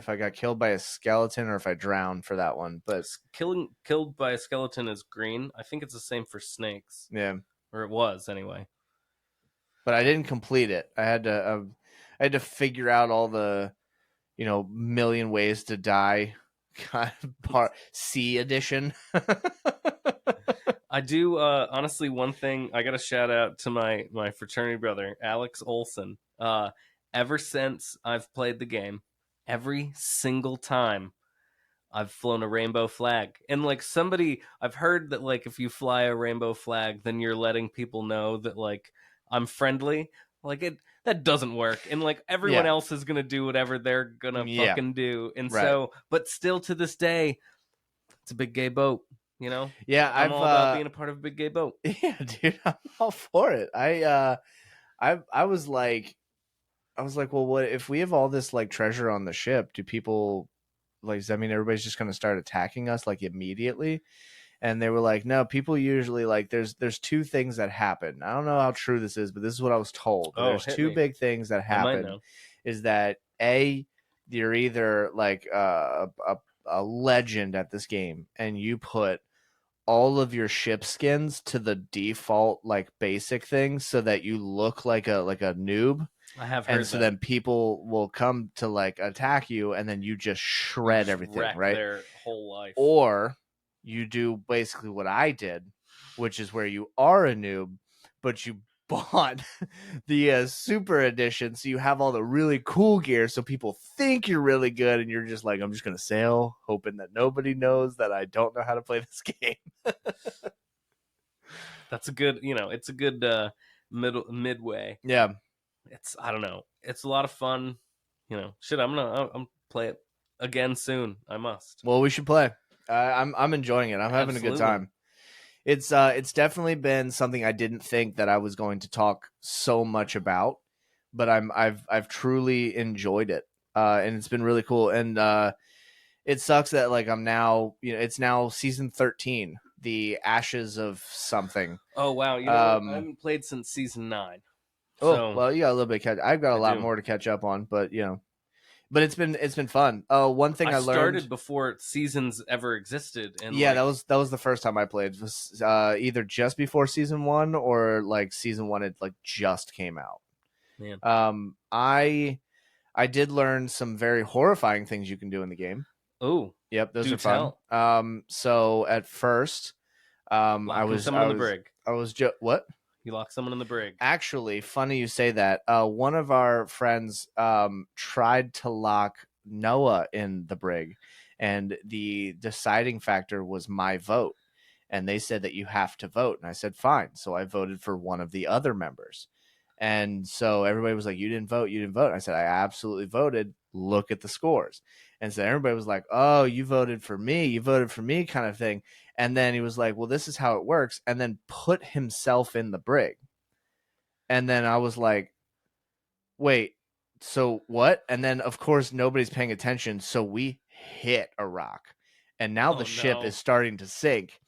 I got killed by a skeleton or if I drowned for that one. But Killed by a skeleton is green. I think it's the same for snakes, yeah, or it was anyway. but I didn't complete it. I had to figure out all the million ways to die kind of part C edition. I do honestly, one thing I got to shout out to my fraternity brother Alex Olson. Ever since I've played the game, every single time I've flown a rainbow flag. And like I've heard that like if you fly a rainbow flag, then you're letting people know that like I'm friendly. Like that doesn't work. And like everyone Yeah. else is gonna do whatever they're gonna Yeah. fucking do. And Right. so, but still to this day, it's a big gay boat. You know? Yeah, I'm all about being a part of a big gay boat. Yeah, dude, I'm all for it. I was like, well, what if we have all this like treasure on the ship? Do people like? Does that mean everybody's just going to start attacking us like immediately? And they were like, no, people usually like there's two things that happen. I don't know how true this is, but this is what I was told. Oh, There's two big things that I might happen. know. Is that you're either like a legend at this game, and you put all of your ship skins to the default like basic things so that you look like a noob. I have heard And so that. then people will come to like attack you, and then you just shred everything, wreck right? their whole life. Or you do basically what I did, which is where you are a noob, but you bought the super edition, so you have all the really cool gear, so people think you're really good, and you're just like, I'm just gonna sail, hoping that nobody knows that I don't know how to play this game. That's a good, it's a good midway. Yeah, I don't know, it's a lot of fun. Shit, I'm gonna play it again soon. I must. Well, we should play. I'm enjoying it. I'm having Absolutely. a good time. It's definitely been something I didn't think that I was going to talk so much about, but I've truly enjoyed it, and it's been really cool. And it sucks that like I'm now, it's now season 13, the Ashes of something. Oh wow, I haven't played since season 9. Well, you got a little bit. I've got a lot more to catch up on, but but it's been fun. One thing I learned started before seasons ever existed, and that was the first time I played. It was either just before season 1 or like season 1 had like just came out. Man. I did learn some very horrifying things you can do in the game. Oh, yep, those are fun. So at first, I was someone in the brig. I was just what? You lock someone in the brig. Actually, funny you say that. One of our friends tried to lock Noah in the brig, and the deciding factor was my vote. And they said that you have to vote. And I said, fine. So I voted for one of the other members. And so everybody was like, you didn't vote. You didn't vote. And I said, I absolutely voted. Look at the scores. And so everybody was like, oh, you voted for me. You voted for me kind of thing. And then he was like, well, this is how it works. And then put himself in the brig. And then I was like, wait, so what? And then, of course, nobody's paying attention. So we hit a rock. And now the ship is starting to sink.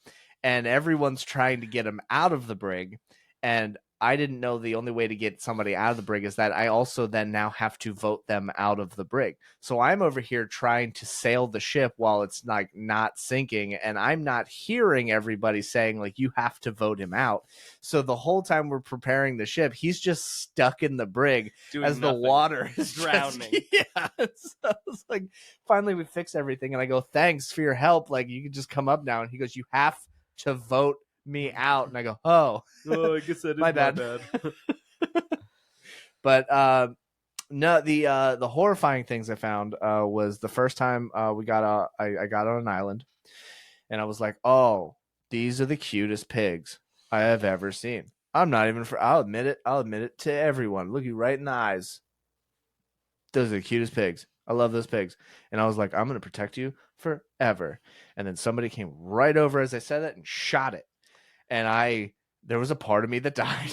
And everyone's trying to get him out of the brig. And I didn't know the only way to get somebody out of the brig is that I also then now have to vote them out of the brig. So I'm over here trying to sail the ship while it's like not sinking, and I'm not hearing everybody saying like you have to vote him out. So the whole time we're preparing the ship, he's just stuck in the brig as the water is drowning. So it's like finally we fix everything, and I go, thanks for your help. Like you can just come up now. And he goes, you have to vote me out. And I go, oh, I guess that is my bad. But no, the horrifying things I found was the first time I got on an island, and I was like, oh, these are the cutest pigs I have ever seen. I'm not even I'll admit it to everyone. Look you right in the eyes. Those are the cutest pigs. I love those pigs. And I was like, I'm going to protect you forever. And then somebody came right over as I said that and shot it. And there was a part of me that died.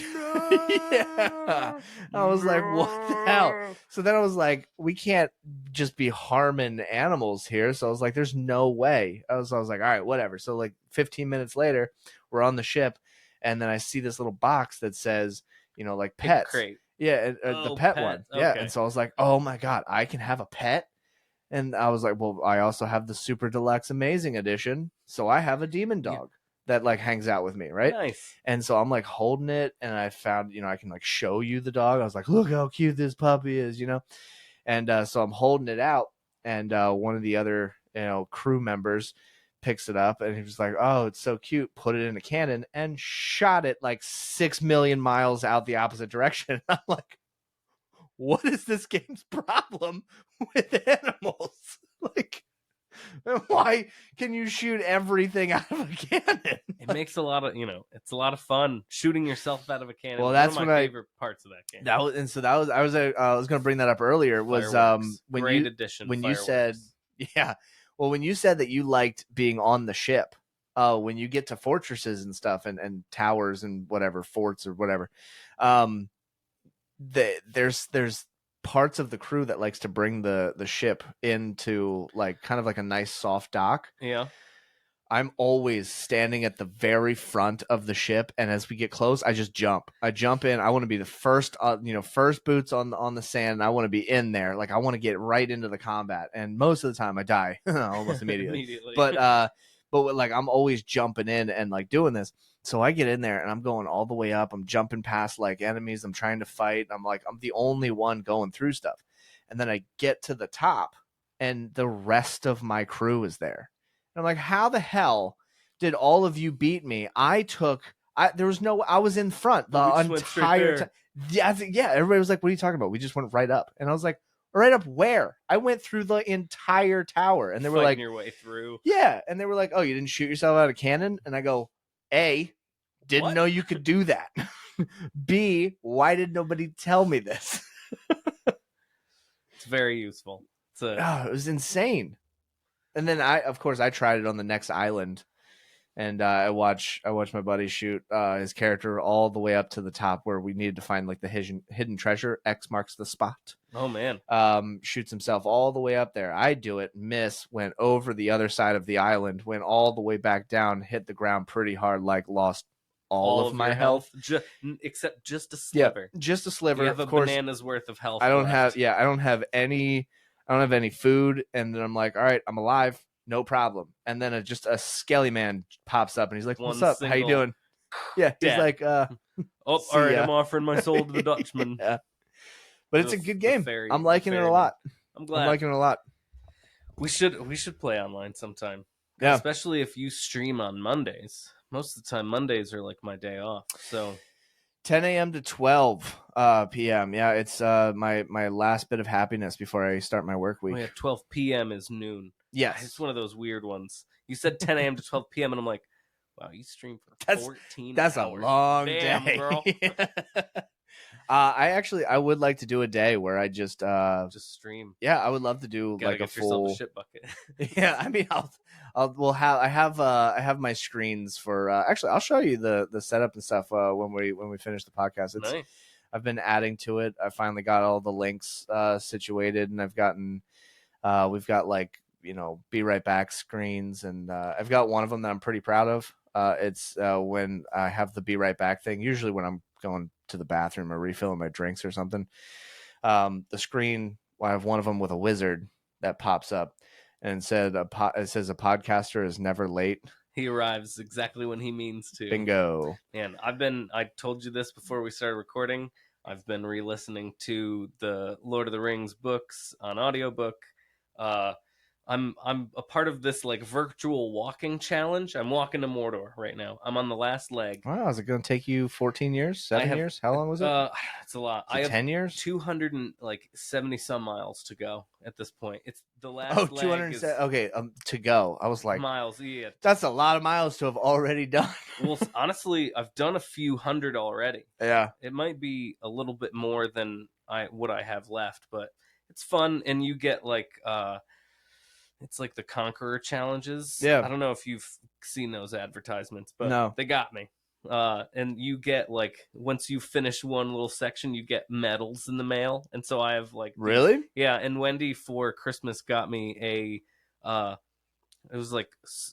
Yeah. I was like, what the hell? So then I was like, we can't just be harming animals here. So I was like, there's no way. I was like, all right, whatever. So like 15 minutes later, we're on the ship, and then I see this little box that says, like Pig pets. crate. Yeah, the Oh, pet one. pets. Yeah. Okay. And so I was like, oh my God, I can have a pet. And I was like, well, I also have the super deluxe amazing edition. So I have a demon Yeah. dog that like hangs out with me. Right. Nice. And so I'm like holding it, and I found, I can like show you the dog. I was like, look how cute this puppy is. And so I'm holding it out, and one of the other, crew members picks it up, and he was like, oh, it's so cute. Put it in a cannon and shot it like 6 million miles out the opposite direction. I'm like, what is this game's problem with animals? Like, why can you shoot everything out of a cannon? It makes a lot of, it's a lot of fun shooting yourself out of a cannon. Well, One that's of my favorite parts of that game. That was, and so that was, I was going to bring that up earlier. Was Fireworks. when Great addition. when Fireworks. you said, yeah, well, when you said that you liked being on the ship, when you get to fortresses and stuff, and towers and whatever, forts or whatever, there's parts of the crew that likes to bring the ship into like kind of like a nice soft dock. Yeah. I'm always standing at the very front of the ship, and as we get close, I just jump. I jump in. I want to be the first, first boots on the sand. I want to be in there. Like, I want to get right into the combat. And most of the time, I die almost immediately. But like, I'm always jumping in and like doing this. So I get in there, and I'm going all the way up. I'm jumping past like enemies. I'm trying to fight. I'm the only one going through stuff. And then I get to the top, and the rest of my crew is there. I'm like, how the hell did all of you beat me? I was in front the entire time. Yeah, everybody was like, what are you talking about? We just went right up. And I was like, right up where? I went through the entire tower. And they were like, your way through. Yeah. And they were like, oh, you didn't shoot yourself out of a cannon? And I go, A, didn't know you could do that. B, why did nobody tell me this? It's very useful. It was insane. And then I tried it on the next island, and I watched my buddy shoot his character all the way up to the top where we needed to find like the hidden treasure. X marks the spot. Oh man! Shoots himself all the way up there. I do it, miss, went over the other side of the island, went all the way back down, hit the ground pretty hard, like lost all of my health, except just a sliver. Yeah, just a sliver. You have a banana's worth of health. I don't have any food, and then I'm like, all right, I'm alive, no problem. And then just a skelly man pops up, and he's like, what's up? How you doing? Yeah, he's like, oh, all right, I'm offering my soul to the Dutchman. Yeah. But it's a good game. I'm liking it a lot. I'm glad. I'm liking it a lot. We should play online sometime. Yeah, especially if you stream on Mondays. Most of the time, Mondays are like my day off. So 10 a.m. to 12 p.m. Yeah, it's my last bit of happiness before I start my work week. Oh, yeah, 12 p.m. is noon. Yes. It's one of those weird ones. You said 10 a.m. to 12 p.m. and I'm like, wow, you stream for 14 That's hours. A long Damn, day. Girl. I would like to do a day where I just stream. Yeah, I would love to do like a full a shit bucket. Yeah, I mean, I have my screens for actually I'll show you the setup and stuff when we finish the podcast. It's nice. I've been adding to it. I finally got all the links situated, and I've gotten we've got like, be right back screens, and I've got one of them that I'm pretty proud of. It's when I have the be right back thing, usually when I'm going to the bathroom or refilling my drinks or something. The screen, I have one of them with a wizard that pops up, and it says a podcaster is never late. He arrives exactly when he means to. Bingo. Man, I told you this before we started recording. I've been re-listening to the Lord of the Rings books on audiobook. I'm a part of this like virtual walking challenge. I'm walking to Mordor right now. I'm on the last leg. Wow, is it going to take you 14 years? 7 years? How long was it? It's a lot. I have 10 years? 270 some miles to go at this point. It's the last leg 270. Okay, to go. I was like, miles. Yeah, that's a lot of miles to have already done. Well, honestly, I've done a few hundred already. Yeah, it might be a little bit more than what I have left, but it's fun, and you get like it's like the Conqueror challenges. Yeah. I don't know if you've seen those advertisements, but no. They got me. And you get like once you finish one little section, you get medals in the mail, and so I have like these. Really? Yeah, and Wendy for Christmas got me it was like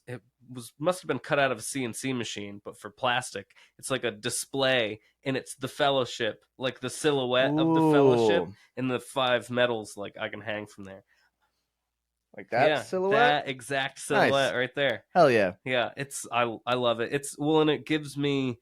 it was must have been cut out of a CNC machine, but for plastic. It's like a display, and it's the Fellowship, like the silhouette of the Fellowship, Ooh, and the 5 medals like I can hang from there. like that Yeah, silhouette? that exact Nice. silhouette right there. Hell yeah. Yeah, I love it. It's well, and it gives me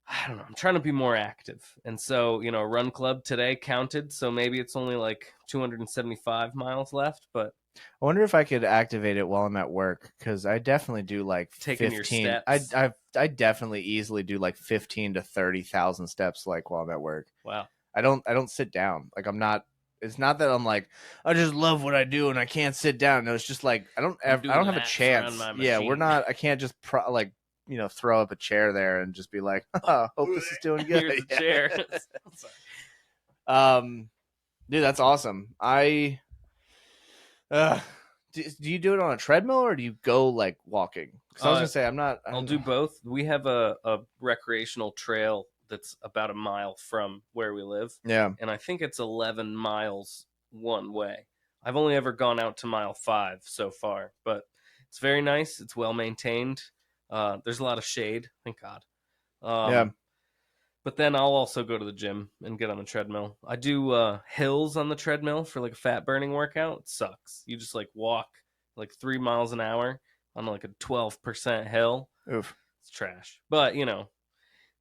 I don't know. I'm trying to be more active, and so run club today counted. So maybe it's only like 275 miles left, but I wonder if I could activate it while I'm at work, because I definitely do like taking your 15. I steps. I definitely easily do like 15 to 30,000 steps like while I'm at work. Wow. I don't sit down. Like I'm not. It's not that I'm like I just love what I do and I can't sit down. No, it's just like I don't I'm I doing don't have a laps around chance. my Yeah, we're machine. not. I can't just like throw up a chair there and just be like, oh, hope this is doing good. Here's a Yeah. chair. Dude, that's awesome. Uh, do you do it on a treadmill or do you go like walking? Because I was gonna say I'm not. I'll do both. We have a recreational trail that's about a mile from where we live, Yeah, and I think it's 11 miles one way. I've only ever gone out to mile 5 so far, but it's very nice. It's well maintained. There's a lot of shade, thank God. yeah. But then I'll also go to the gym and get on the treadmill. I do hills on the treadmill for like a fat burning workout. It sucks. You just like walk like 3 miles an hour on like a 12% hill. Oof. It's trash. But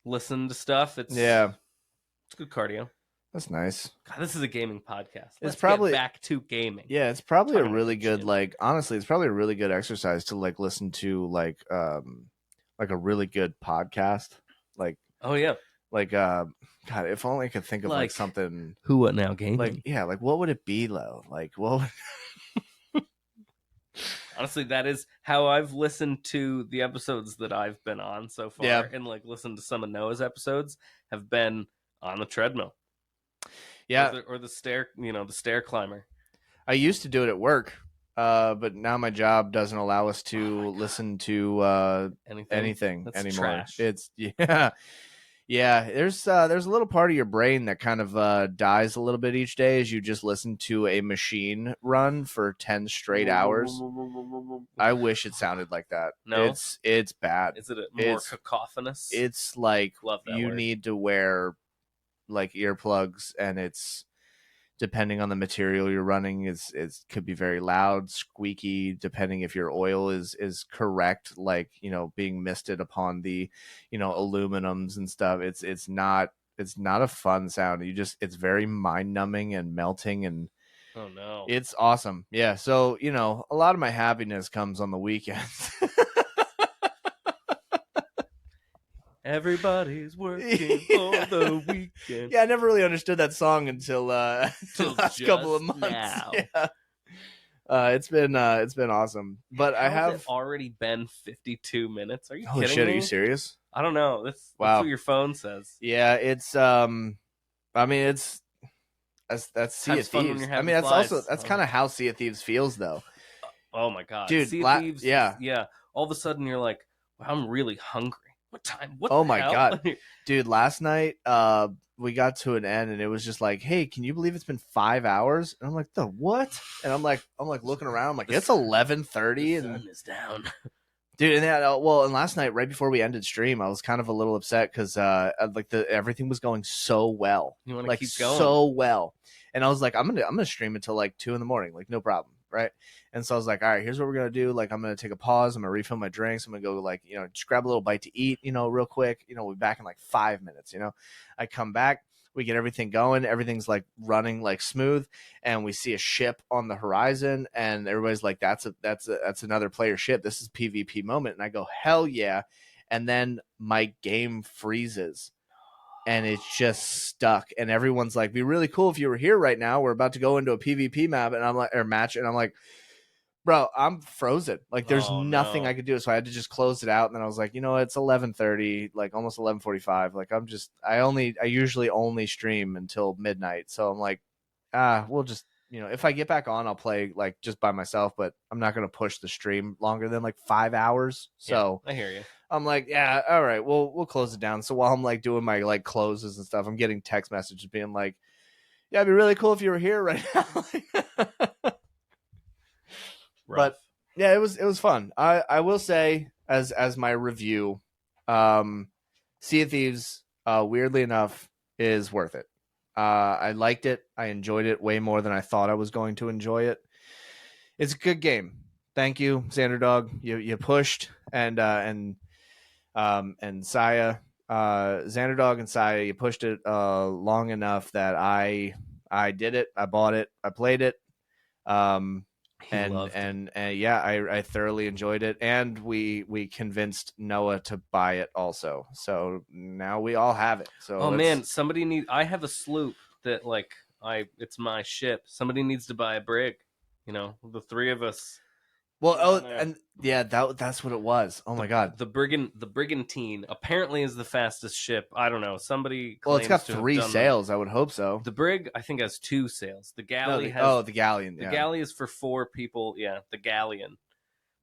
listen to stuff. It's good cardio. That's nice. God, this is a gaming podcast. Let's probably get back to gaming. Yeah, it's probably a Talking about really that good shit. like honestly, it's probably a really good exercise to like listen to like a really good podcast. Like Oh yeah. God, if only I could think of like something Who What Now Gaming. like like what would it be though? Like what would... Honestly, that is how I've listened to the episodes that I've been on so far, Yeah. and like listened to some of Noah's episodes have been on the treadmill. Yeah. Or the stair, the stair climber. I used to do it at work. But now my job doesn't allow us to listen to anything That's anymore. trash. It's yeah. There's a little part of your brain that kind of dies a little bit each day as you just listen to a machine run for 10 straight hours. I wish it sounded like that. No? It's bad. Is it more cacophonous? It's like Love that you word. need to wear like earplugs, and it's depending on the material you're running is could be very loud, squeaky, depending if your oil is correct, like being misted upon the aluminums and stuff. It's not a fun sound. It's very mind numbing and melting, and oh no, it's awesome. Yeah, so a lot of my happiness comes on the weekends. everybody's working for the weekend. Yeah, I never really understood that song until the last couple of months. Now. Yeah. It's been awesome. But How I have has it already been 52 minutes. Are you Holy kidding shit, me? are you serious? I don't know. That's what your phone says. Yeah, it's I mean that's Sea of Thieves. I mean that's kind of how Sea of Thieves feels though. Oh my god. Dude, Sea of Thieves. yeah. All of a sudden you're like, wow, I'm really hungry. What time? What oh the my hell? God. Dude, last night we got to an end and it was just like, hey, can you believe it's been 5 hours? And I'm like, the what? And I'm like looking around, I'm like, it's 11:30 and sun is down. Dude, and then, and last night right before we ended stream, I was kind of a little upset because everything was going so well. You want to keep going so well, and I was like, I'm gonna stream until like 2 a.m, like no problem, right? And so I was like, all right, here's what we're gonna do. Like, I'm gonna take a pause. I'm gonna refill my drinks. I'm gonna go like just grab a little bite to eat, real quick. We'll be back in like 5 minutes. I come back. We get everything going. Everything's like running like smooth, and we see a ship on the horizon, and everybody's like, "That's another player ship. This is PvP moment." And I go, "Hell yeah!" And then my game freezes, and it's just stuck. And everyone's like, "Be really cool if you were here right now. We're about to go into a PvP map," and I'm like, or match, and I'm like, bro, I'm frozen. Like, there's nothing I could do. So I had to just close it out. And then I was like, it's 11:30, like almost 11:45. Like, I usually only stream until midnight. So I'm like, we'll just if I get back on, I'll play like just by myself, but I'm not going to push the stream longer than like 5 hours. So I hear you. I'm like, yeah, all right, we'll close it down. So while I'm like doing my like closes and stuff, I'm getting text messages being like, yeah, it'd be really cool if you were here right now. But yeah, it was fun. I will say as my review, Sea of Thieves, weirdly enough, is worth it. I liked it. I enjoyed it way more than I thought I was going to enjoy it. It's a good game. Thank you, Xanderdog. You pushed and Saya, Xanderdog and Saya, you pushed it long enough that I did it. I bought it. I played it. And yeah, I thoroughly enjoyed it, and we convinced Noah to buy it also. So now we all have it. So man, I have a sloop that like it's my ship. Somebody needs to buy a brig. The three of us. Well, and yeah, that's what it was. Oh my god, the brigantine apparently is the fastest ship. I don't know. Somebody claims it's got to have 3 done sails. I would hope so. The brig, I think, has 2 sails. The galley the galleon. The galley is for 4 people. Yeah, the galleon.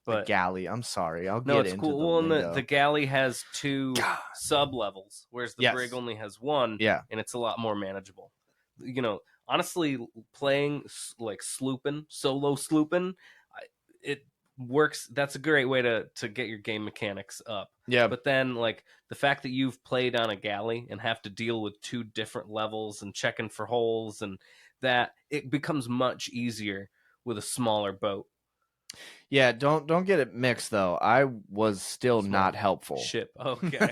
But the galley. I'm sorry. I'll no, get it's into cool. the Well, the galley has 2 sub levels, whereas the brig only has 1. Yeah, and it's a lot more manageable. Honestly, playing like solo slooping, it works. That's a great way to get your game mechanics up. Yeah. But then like the fact that you've played on a galley and have to deal with 2 different levels and checking for holes, and that it becomes much easier with a smaller boat. Yeah, don't get it mixed though. I was still not helpful. Ship. Okay.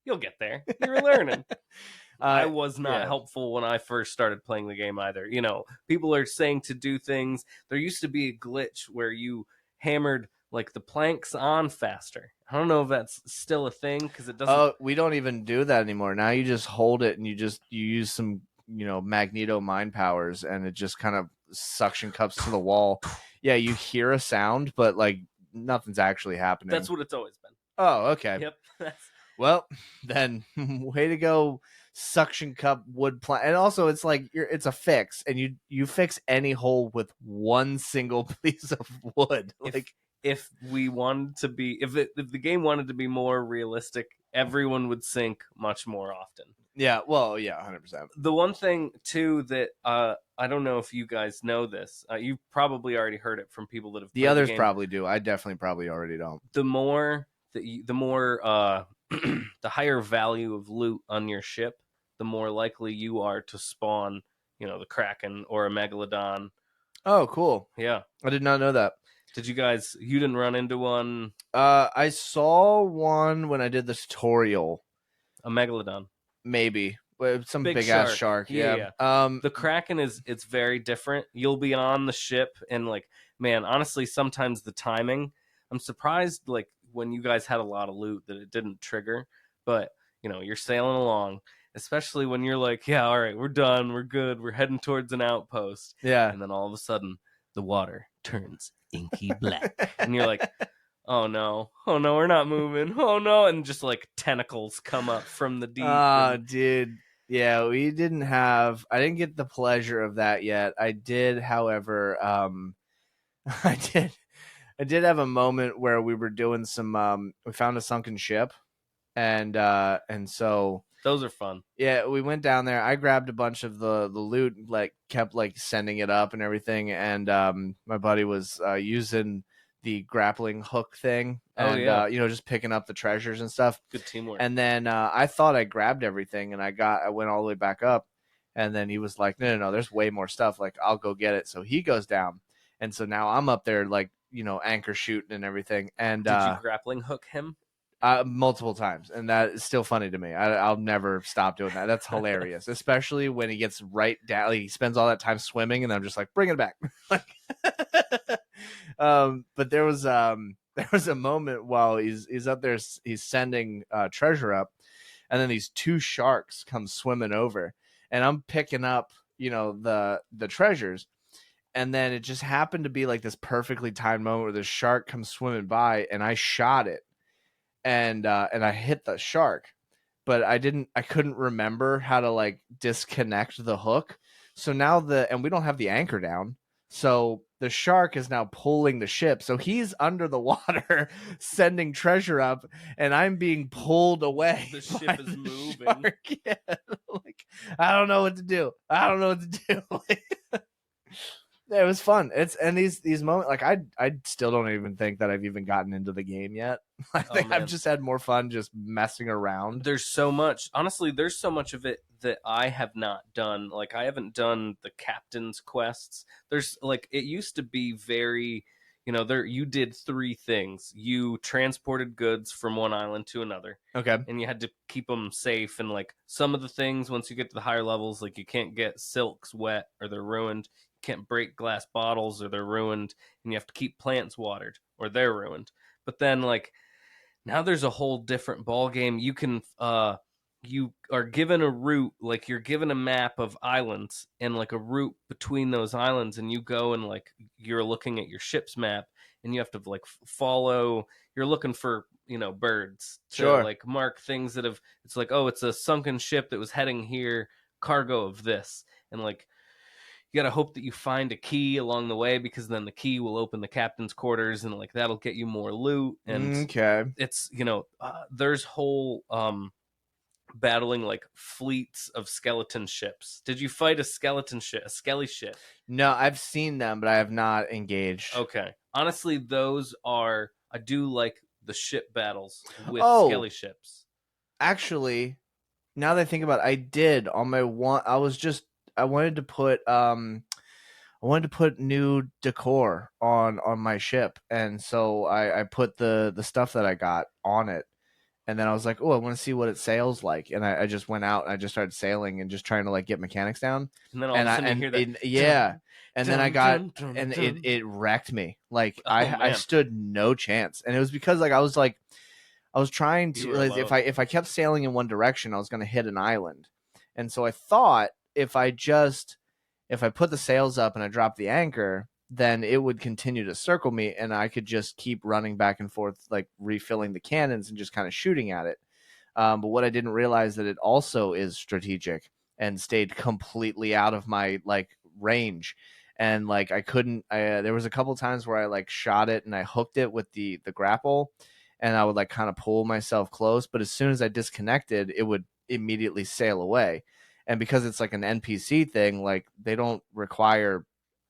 You'll get there. You're learning. I was not helpful when I first started playing the game either. People are saying to do things. There used to be a glitch where you hammered like the planks on faster. I don't know if that's still a thing because it doesn't. Oh, we don't even do that anymore. Now you just hold it and you use some magneto mind powers, and it just kind of suction cups to the wall. Yeah, you hear a sound, but like nothing's actually happening. That's what it's always been. Oh, okay. Yep. Well, then way to go, suction cup wood plank. And also it's like it's a fix, and you fix any hole with one single piece of wood. If we wanted to be if the game wanted to be more realistic, everyone would sink much more often. Yeah, well, yeah, 100%. The one thing too that I don't know if you guys know this. You've probably already heard it from people that have played the others the game. Probably do. I definitely probably already don't. The more the higher value of loot on your ship, the more likely you are to spawn, the Kraken or a Megalodon. Oh, cool. Yeah. I did not know that. You didn't run into one? I saw one when I did the tutorial. A Megalodon. Maybe. Some big ass shark. Yeah. The Kraken it's very different. You'll be on the ship and like, man, honestly, sometimes the timing, I'm surprised like when you guys had a lot of loot that it didn't trigger, but you're sailing along, especially when you're like, yeah, all right, we're done, we're good, we're heading towards an outpost. Yeah. And then all of a sudden the water turns inky black and you're like, oh no, we're not moving, oh no, and just like tentacles come up from the deep. Dude, yeah, I didn't get the pleasure of that yet. I did, however, I did have a moment where we were doing some we found a sunken ship, and so those are fun. Yeah, we went down there. I grabbed a bunch of the loot, like kept like sending it up and everything, and my buddy was using the grappling hook thing, and just picking up the treasures and stuff. Good teamwork. And then I thought I grabbed everything, and I went all the way back up, and then he was like, no, there's way more stuff, like I'll go get it. So he goes down, and so now I'm up there like anchor shooting and everything. And did you grappling hook him? Multiple times, and that is still funny to me. I'll never stop doing that. That's hilarious, especially when he gets right down. Like, he spends all that time swimming, and I'm just like, bring it back. But there was a moment while he's up there, he's sending treasure up, and then these 2 sharks come swimming over, and I'm picking up the treasures, and then it just happened to be like this perfectly timed moment where the shark comes swimming by, and I shot it. And I hit the shark, but I couldn't remember how to like disconnect the hook. So now and we don't have the anchor down. So the shark is now pulling the ship. So he's under the water sending treasure up, and I'm being pulled away. The ship by is the moving. Shark. Yeah. Like, I don't know what to do. I don't know what to do. Yeah, it was fun. And these moments, like I still don't even think that I've even gotten into the game yet. I Oh, think I've man. just had more fun just messing around. There's so much. Honestly, there's so much of it that I have not done. Like, I haven't done the captain's quests. There's like, it used to be very, there you did three things. You transported goods from one island to another, Okay. and you had to keep them safe. And like some of the things, once you get to the higher levels, like you can't get silks wet or they're ruined. You can't break glass bottles or they're ruined, and you have to keep plants watered or they're ruined. But then like now there's a whole different ball game. You are given a route, like you're given a map of islands and like a route between those islands, and you go and like you're looking at your ship's map, and you have to like follow. You're looking for birds to Sure. like mark things that have. It's like, oh, it's a sunken ship that was heading here, cargo of this, and like you got to hope that you find a key along the way, because then the key will open the captain's quarters, and like that'll get you more loot. And Okay. it's there's whole battling like fleets of skeleton ships. Did you fight a skeleton ship, a skelly ship? No, I've seen them, but I have not engaged. Okay, honestly, those are, I do like the ship battles with Oh, skelly ships. actually, now that I think about it, I did on my one. I wanted to put new decor on my ship, and so I put the stuff that I got on it, and then I was like, oh, I want to see what it sails like, and I just went out and I just started sailing and just trying to like get mechanics down, And then all of a sudden you hear that yeah, and then I got dun, dun, and dun. it wrecked me. Like Oh, I man. stood no chance, and it was because like I was trying You to were like, alone. if I kept sailing in one direction, I was going to hit an island, and so I thought if I put the sails up and I dropped the anchor, then it would continue to circle me, and I could just keep running back and forth, like refilling the cannons and just kind of shooting at it. But what I didn't realize that it also is strategic and stayed completely out of my like range. And like I couldn't. There was a couple times where I like shot it and I hooked it with the grapple, and I would like kind of pull myself close. But as soon as I disconnected, it would immediately sail away. And because it's like an NPC thing, like they don't require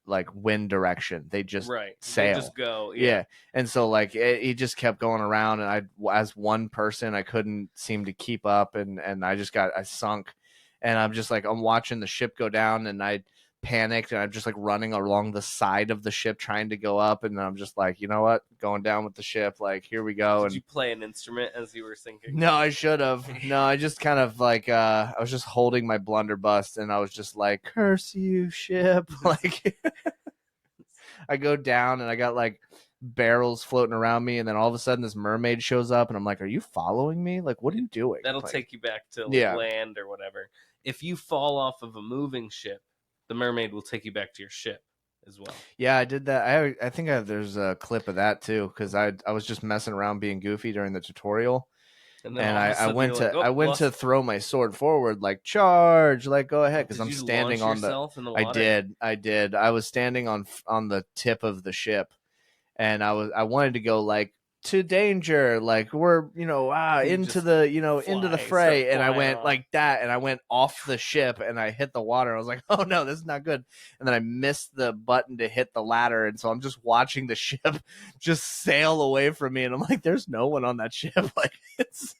like wind direction; they just Right, they sail. just go. Yeah. And so like it just kept going around, and as one person I couldn't seem to keep up, and I sunk, and I'm watching the ship go down, and I panicked, and I'm just like running along the side of the ship trying to go up, and I'm just like, you know what, going down with the ship, like here we go. Did And you play an instrument as you were sinking? no, I should have. No, I just kind of like I was just holding my blunderbuss, and I was just like, curse you, ship. Like I go down, and I got like barrels floating around me, and then all of a sudden this mermaid shows up, and I'm like, are you following me? Like, what are you doing? That'll Like, take you back to like yeah. land or whatever. If you fall off of a moving ship, the mermaid will take you back to your ship as well. Yeah, I did that. I think there's a clip of that too, because I was just messing around being goofy during the tutorial, And then and all of a I sudden went you're like, to oh, I went to lost. throw my sword forward, like charge, like go ahead, because Did I'm you standing launch on the. yourself in the I water? did. I was standing on the tip of the ship, and I wanted to go like to danger, like we're You into just the into the start fray, and I flying went off. like that, and I went off the ship, and I hit the water. I was like, oh no, this is not good, and then I missed the button to hit the ladder, and so I'm just watching the ship just sail away from me, and I'm like, there's no one on that ship. Like it's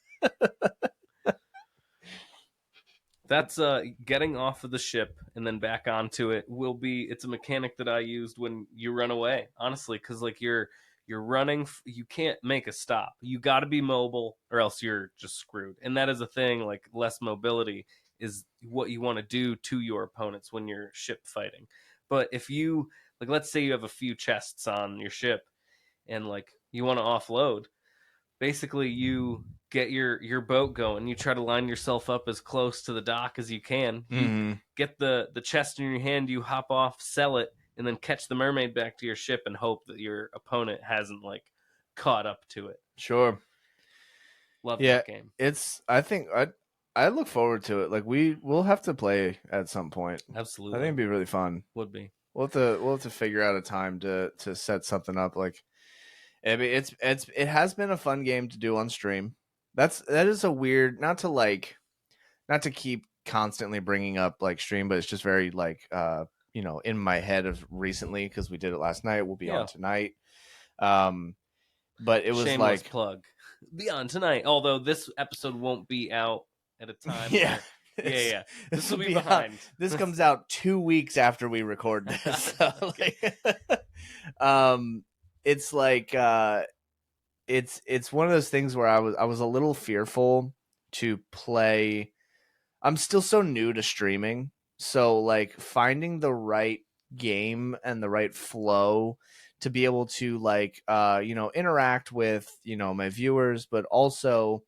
That's getting off of the ship and then back onto it will be. It's a mechanic that I used when you run away. Honestly, because like you're running, you can't make a stop. You got to be mobile, or else you're just screwed. And that is a thing. Like less mobility is what you want to do to your opponents when you're ship fighting. But if you like, let's say you have a few chests on your ship, and like you want to offload, basically you get your boat going, you try to line yourself up as close to the dock as you can, you get the chest in your hand, you hop off, sell it, and then catch the mermaid back to your ship and hope that your opponent hasn't like caught up to it. sure. Love Yeah, that game. it's. I think I look forward to it. Like we'll have to play at some point. I think Absolutely. it'd be really fun. Would be. We'll have to figure out a time to set something up. Like I mean, it has been a fun game to do on stream. That is a weird, not to keep constantly bringing up like stream, but it's just very like in my head of recently because we did it last night. We'll be on Yeah. tonight. Um, but it was Shameless like plug. Be on tonight. Although this episode won't be out at a time yeah. where. Yeah. This will be out- behind. this comes out 2 weeks after we record this. So, Okay. um, it's like it's one of those things where I was a little fearful to play. I'm still so new to streaming, so like finding the right game and the right flow to be able to like interact with my viewers, but also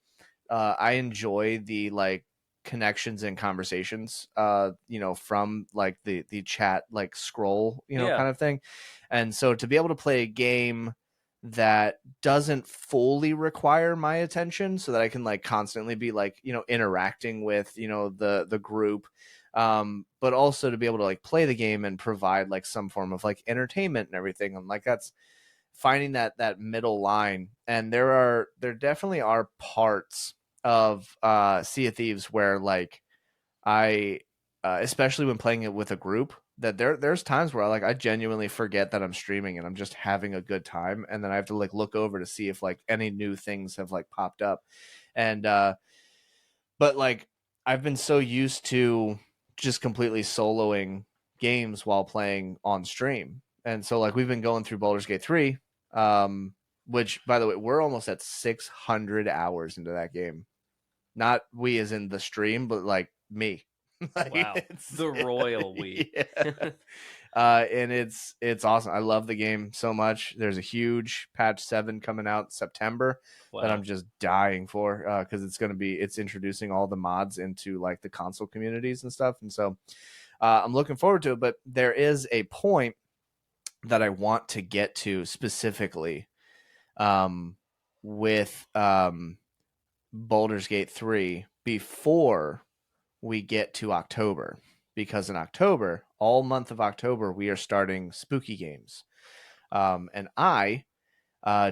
I enjoy the like connections and conversations from like the chat like scroll Yeah. kind of thing. And so to be able to play a game that doesn't fully require my attention so that I can like constantly be like interacting with the group, but also to be able to like play the game and provide like some form of like entertainment and everything. And like that's finding that middle line. And there definitely are parts of Sea of Thieves where like I especially when playing it with a group, that there's times where I genuinely forget that I'm streaming and I'm just having a good time, and then I have to like look over to see if like any new things have like popped up. And but like I've been so used to just completely soloing games while playing on stream. And so like we've been going through Baldur's Gate 3, which by the way, we're almost at 600 hours into that game. Not we as in the stream, but like me. Like, Wow. The royal we. yeah. And it's awesome. I love the game so much. There's a huge patch 7 coming out in September that I'm Wow. just dying for because it's introducing all the mods into like the console communities and stuff. And so I'm looking forward to it. But there is a point that I want to get to specifically with Baldur's Gate 3 before we get to October, because in October, all month of October, we are starting spooky games. And I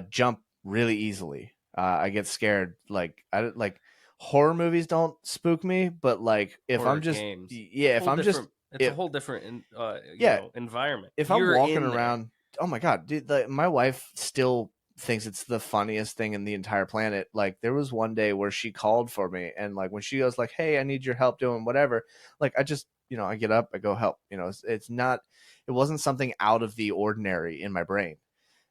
jump really easily. I get scared. Like I like horror movies don't spook me, but like if Horror I'm just games. yeah, if Whole I'm just different. It's a if whole different, yeah, environment. if I'm You're walking in there. around, oh my god, dude, like, my wife still thinks it's the funniest thing in the entire planet. Like there was one day where she called for me, and like when she goes like, "Hey, I need your help doing whatever," like I just I get up, I go help. It's not, it wasn't something out of the ordinary in my brain.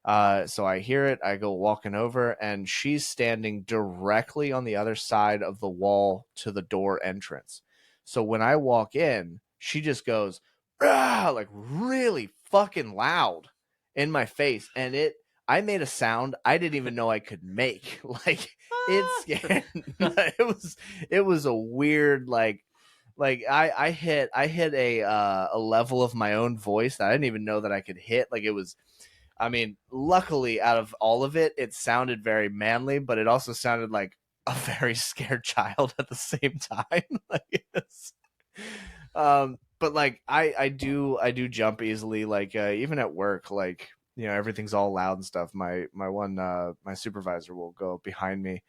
So I hear it, I go walking over, and she's standing directly on the other side of the wall to the door entrance. So when I walk in, she just goes, "Ah," like really fucking loud in my face. And I made a sound I didn't even know I could make. Like it scared. It was a weird like I hit a level of my own voice that I didn't even know that I could hit. Like it was, I mean, luckily, out of all of it, it sounded very manly, but it also sounded like a very scared child at the same time. Like, but like I do jump easily. Like even at work, like everything's all loud and stuff. My supervisor will go behind me,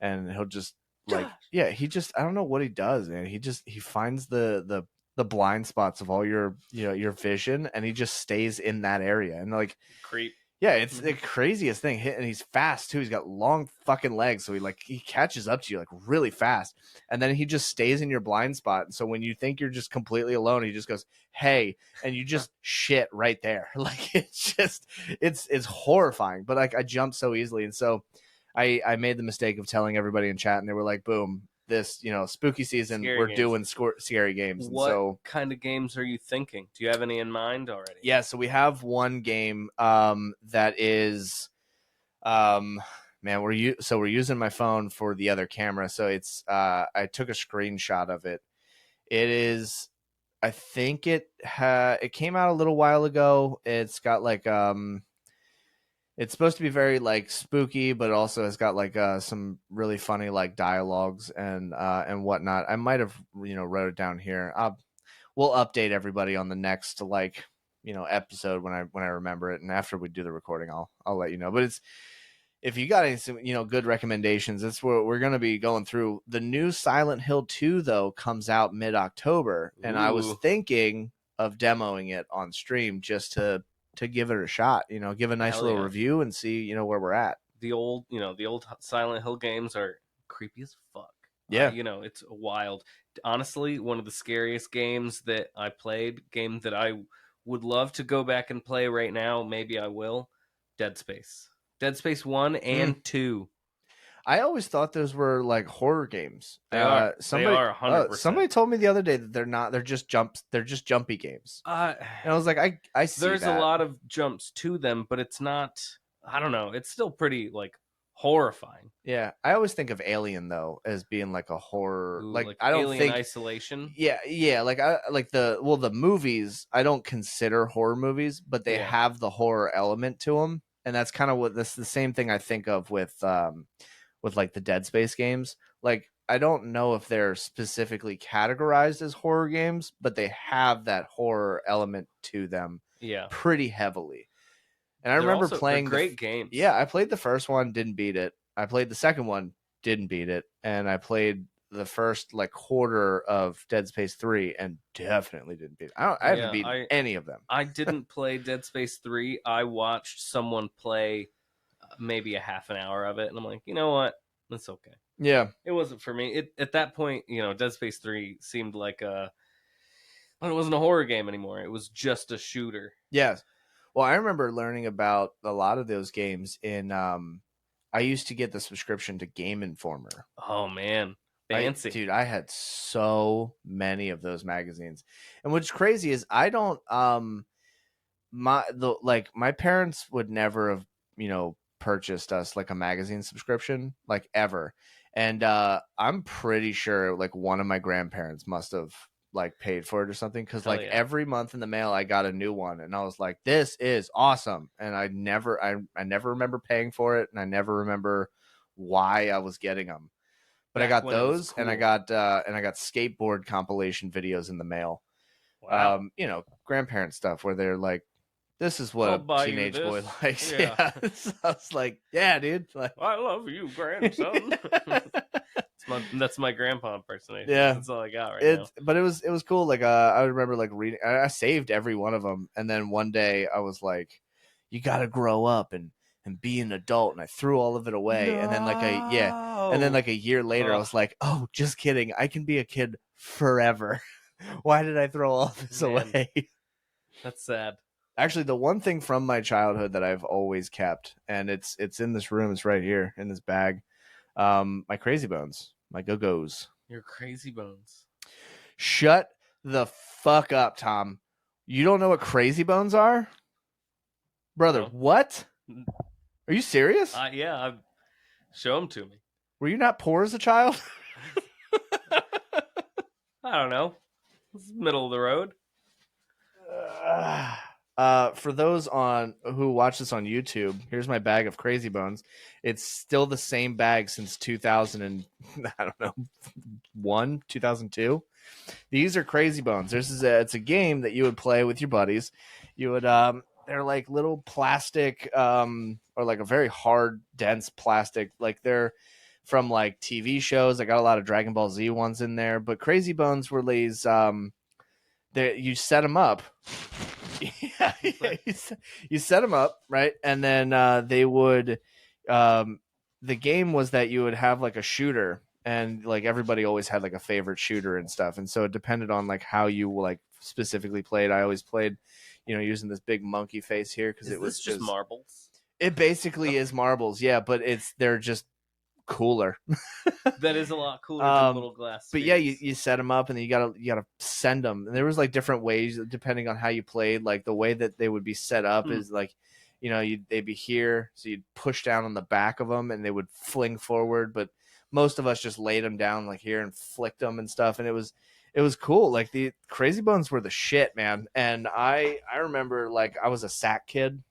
and he'll just like yeah, he just, I don't know what he does, man. He finds the blind spots of all your vision, and he just stays in that area. And like Creep. yeah, it's the craziest thing. And he's fast too. He's got long fucking legs, so he catches up to you like really fast, and then he just stays in your blind spot. And so when you think you're just completely alone, he just goes, "Hey," and you just shit right there. Like it's horrifying. But like I jump so easily, and so I made the mistake of telling everybody in chat, and they were like, "Boom, this spooky season, Scary we're games. doing scary games." And What so kind of games are you thinking? Do you have any in mind already? yeah, so we have one game that is man, we're using my phone for the other camera, so it's I took a screenshot of it. It is, I think it came out a little while ago. It's got like It's supposed to be very like spooky, but also has got like some really funny like dialogues and whatnot. I might have wrote it down here. We'll update everybody on the next like episode when I remember it, and after we do the recording, I'll let you know. But it's if you got any good recommendations, that's what we're gonna be going through. The new Silent Hill 2 though comes out mid-October, and I was Ooh, thinking of demoing it on stream just to give it a shot, give a nice hell little yeah. review and see, where we're at. The old, the old Silent Hill games are creepy as fuck. Yeah. It's wild. Honestly, one of the scariest games that I played, game that I would love to go back and play right now. Maybe I will. Dead Space. Dead Space 1 and 2. I always thought those were like horror games. They are. Somebody, They are 100%. somebody told me the other day that they're not. They're just jumps. They're just jumpy games. And I was like, I see. There's a lot of jumps to them, but it's not. I don't know. It's still pretty like horrifying. Yeah, I always think of Alien though as being like a horror. Ooh, Like I don't Alien think Isolation. Yeah. Like I like the movies. I don't consider horror movies, but they have the horror element to them, and that's kind of what this the same thing I think of with like the Dead Space games. Like I don't know if they're specifically categorized as horror games, but they have that horror element to them. Yeah, pretty heavily. And I remember playing great games. Yeah, I played the first one, didn't beat it. I played the second one, didn't beat it, and I played the first like quarter of Dead Space 3 and definitely didn't beat it. I haven't beaten any of them. I didn't play Dead Space 3. I watched someone play maybe a half an hour of it, and I'm like, you know what? That's okay. Yeah. It wasn't for me. At that point, Dead Space 3 seemed like it wasn't a horror game anymore. It was just a shooter. Yes. Well, I remember learning about a lot of those games in I used to get the subscription to Game Informer. Oh man. Fancy. Dude, I had so many of those magazines. And what's crazy is I don't my parents would never have, purchased us like a magazine subscription like ever. And I'm pretty sure like one of my grandparents must have like paid for it or something, because like every month in the mail I got a new one, and I was like, this is awesome. And I never remember paying for it, and I never remember why I was getting them. But I got those, cool. and I got skateboard compilation videos in the mail. Wow. Grandparent stuff where they're like, this is what a teenage boy likes. Yeah. So I was like, yeah, dude. Like, I love you, grandson. That's my grandpa impersonation. Yeah, that's all I got right now. But it was cool. Like I remember like reading. I saved every one of them, and then one day I was like, "You got to grow up and be an adult," and I threw all of it away. No. And then like a year later, I was like, "Oh, just kidding. I can be a kid forever. Why did I throw all this away?" That's sad. Actually, the one thing from my childhood that I've always kept, and it's in this room, it's right here in this bag. My Crazy Bones, my Go-Go's. Your Crazy Bones. Shut the fuck up, Tom. You don't know what Crazy Bones are? Brother, what? Are you serious? Yeah. Show them to me. Were you not poor as a child? I don't know. It's middle of the road. For those who watch this on YouTube, here's my bag of Crazy Bones. It's still the same bag since 2000 and I don't know 2002. These are Crazy Bones. It's a game that you would play with your buddies. You would they're like little plastic or like a very hard, dense plastic. Like they're from like TV shows. I got a lot of Dragon Ball Z ones in there, but Crazy Bones were these you set them up. Yeah, you set them up, right? And then they would the game was that you would have like a shooter, and like everybody always had like a favorite shooter and stuff, and so it depended on like how you like specifically played. I always played using this big monkey face here because it was just marbles. It basically is marbles, yeah, but they're just cooler. That is a lot cooler than little glass spheres. But yeah, you set them up, and then you gotta send them. And there was like different ways depending on how you played. Like the way that they would be set up is like, they'd be here, so you'd push down on the back of them, and they would fling forward. But most of us just laid them down like here and flicked them and stuff, and it was cool. Like the Crazy Bones were the shit, man. And I remember like I was a SAC kid.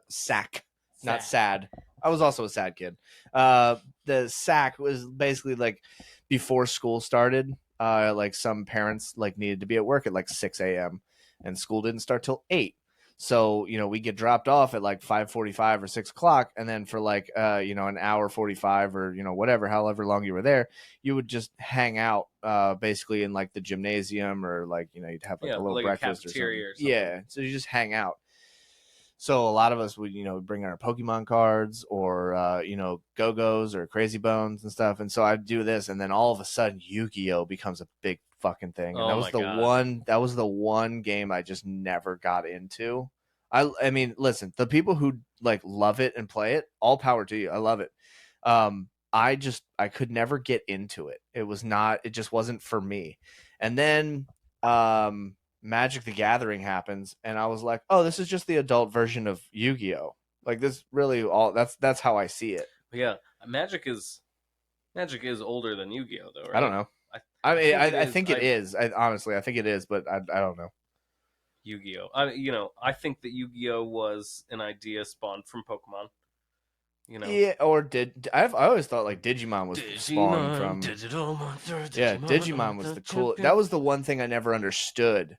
sack, not sad. I was also a sad kid. The sack was basically like before school started. Like some parents like needed to be at work at like 6 a.m. and school didn't start till 8. So we get dropped off at like 5:45 or 6 o'clock, and then for like an hour 45 or whatever, however long you were there, you would just hang out basically in like the gymnasium, or like you'd have like a little like breakfast a cafeteria or something. Yeah, so you just hang out. So a lot of us would, bring our Pokemon cards or, Go-Go's or Crazy Bones and stuff. And so I'd do this. And then all of a sudden, Yu-Gi-Oh! Becomes a big fucking thing. And Oh that was my the God. that was the one game I just never got into. I mean, listen, the people who like love it and play it, all power to you. I love it. I could never get into it. It just wasn't for me. And then, Magic the Gathering happens, and I was like, "Oh, this is just the adult version of Yu-Gi-Oh!" Like this, really, that's how I see it. Yeah, Magic is older than Yu-Gi-Oh, though, right? I don't know. I mean, think it I is. think it is. Honestly, I think it is, but I don't know. Yu-Gi-Oh. I think that Yu-Gi-Oh was an idea spawned from Pokemon. Yeah, or I always thought like Digimon was spawned from Digital Monster. Yeah, Digimon was the cool. That was the one thing I never understood.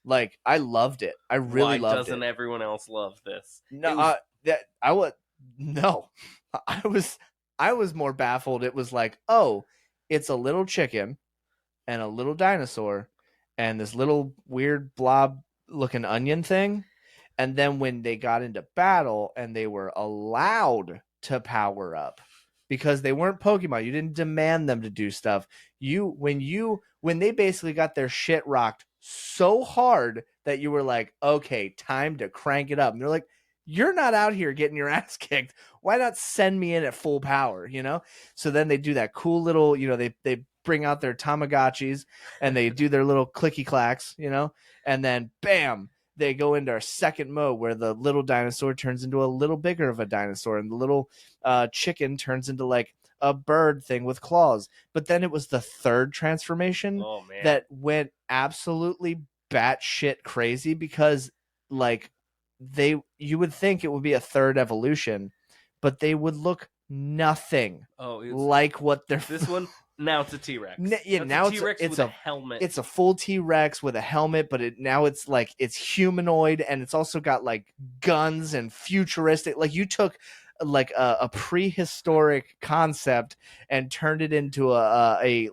Like I loved it. I really loved it. Why doesn't everyone else love this? No, no. I was more baffled. It was like, oh, it's a little chicken and a little dinosaur and this little weird blob looking onion thing. And then when they got into battle and they were allowed to power up because they weren't Pokemon, you didn't demand them to do stuff. When they basically got their shit rocked so hard that you were like, okay, time to crank it up. And they're like, you're not out here getting your ass kicked. Why not send me in at full power? So then they do that cool little, they bring out their Tamagotchis and they do their little clicky clacks, and then bam, they go into our second mode where the little dinosaur turns into a little bigger of a dinosaur and the little chicken turns into like a bird thing with claws. But then it was the third transformation that went absolutely batshit crazy because like you would think it would be a third evolution, but they would look nothing like what they're. This one now it's a T-Rex. Now it's a T-Rex with a helmet. It's a full T-Rex with a helmet, but it's humanoid and it's also got like guns and futuristic. Like you took like a prehistoric concept and turned it into a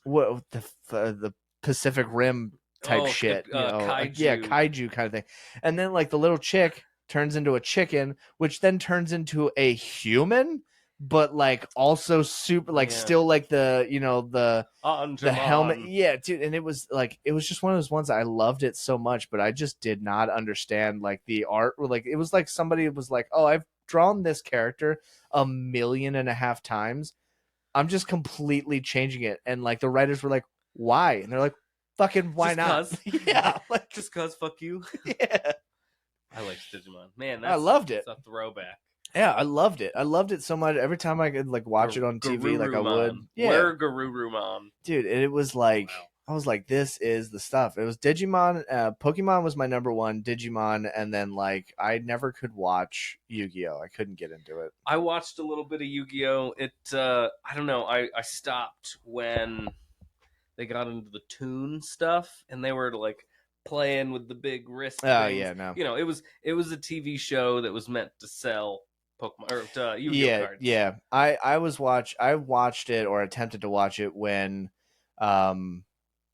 the Pacific Rim type shit, kaiju. Kaiju kind of thing. And then like the little chick turns into a chicken, which then turns into a human, but like also super like still like the the helmet. Yeah, dude. And it was just one of those ones I loved it so much, but I just did not understand like the art. Like it was like somebody was like, oh, I've drawn this character 1.5 million times. I'm just completely changing it. And like the writers were like, why? And they're like, fucking why not? Yeah, like just cause fuck you. Yeah. I like Digimon. Man, I loved it. It's a throwback. Yeah, I loved it. I loved it so much. Every time I could like watch it on TV, like I would. Yeah, where Garurumon, dude. And it was like I was like, this is the stuff. It was Digimon. Pokemon was my number one. Digimon, and then like I never could watch Yu-Gi-Oh. I couldn't get into it. I watched a little bit of Yu-Gi-Oh. I don't know. I stopped when they got into the toon stuff, and they were like playing with the big wrist things. Oh yeah, no. It was a TV show that was meant to sell Pokemon or Yu-Gi-Oh cards. Yeah. I watched it or attempted to watch it when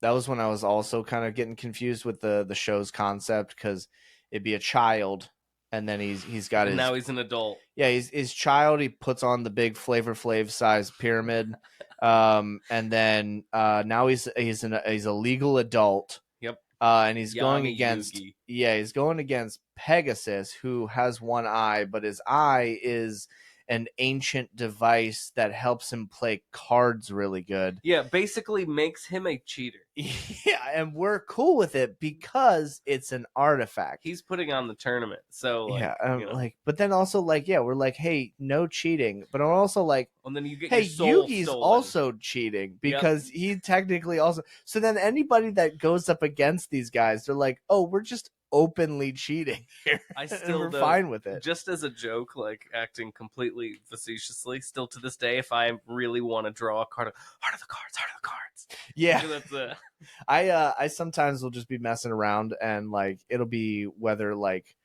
that was when I was also kind of getting confused with the show's concept, because it'd be a child and then he's got now he's an adult. Yeah, his child, he puts on the big Flavor Flav size pyramid. And then now he's a legal adult. Yep. And he's going against Pegasus, who has one eye, but his eye is an ancient device that helps him play cards really good. Yeah, basically makes him a cheater. Yeah, and we're cool with it because it's an artifact. He's putting on the tournament, so like, but then also like, we're like, hey, no cheating, but I'm also like, and then you get hey, your soul Yugi's stolen. Also cheating because he technically also. So then anybody that goes up against these guys, they're like, oh, we're just openly cheating here. I and still we're don't, fine with it. just as a joke, like acting completely facetiously. Still to this day, if I really want to draw a card, heart of the cards. Yeah. That's I sometimes will just be messing around, and like it'll be whether like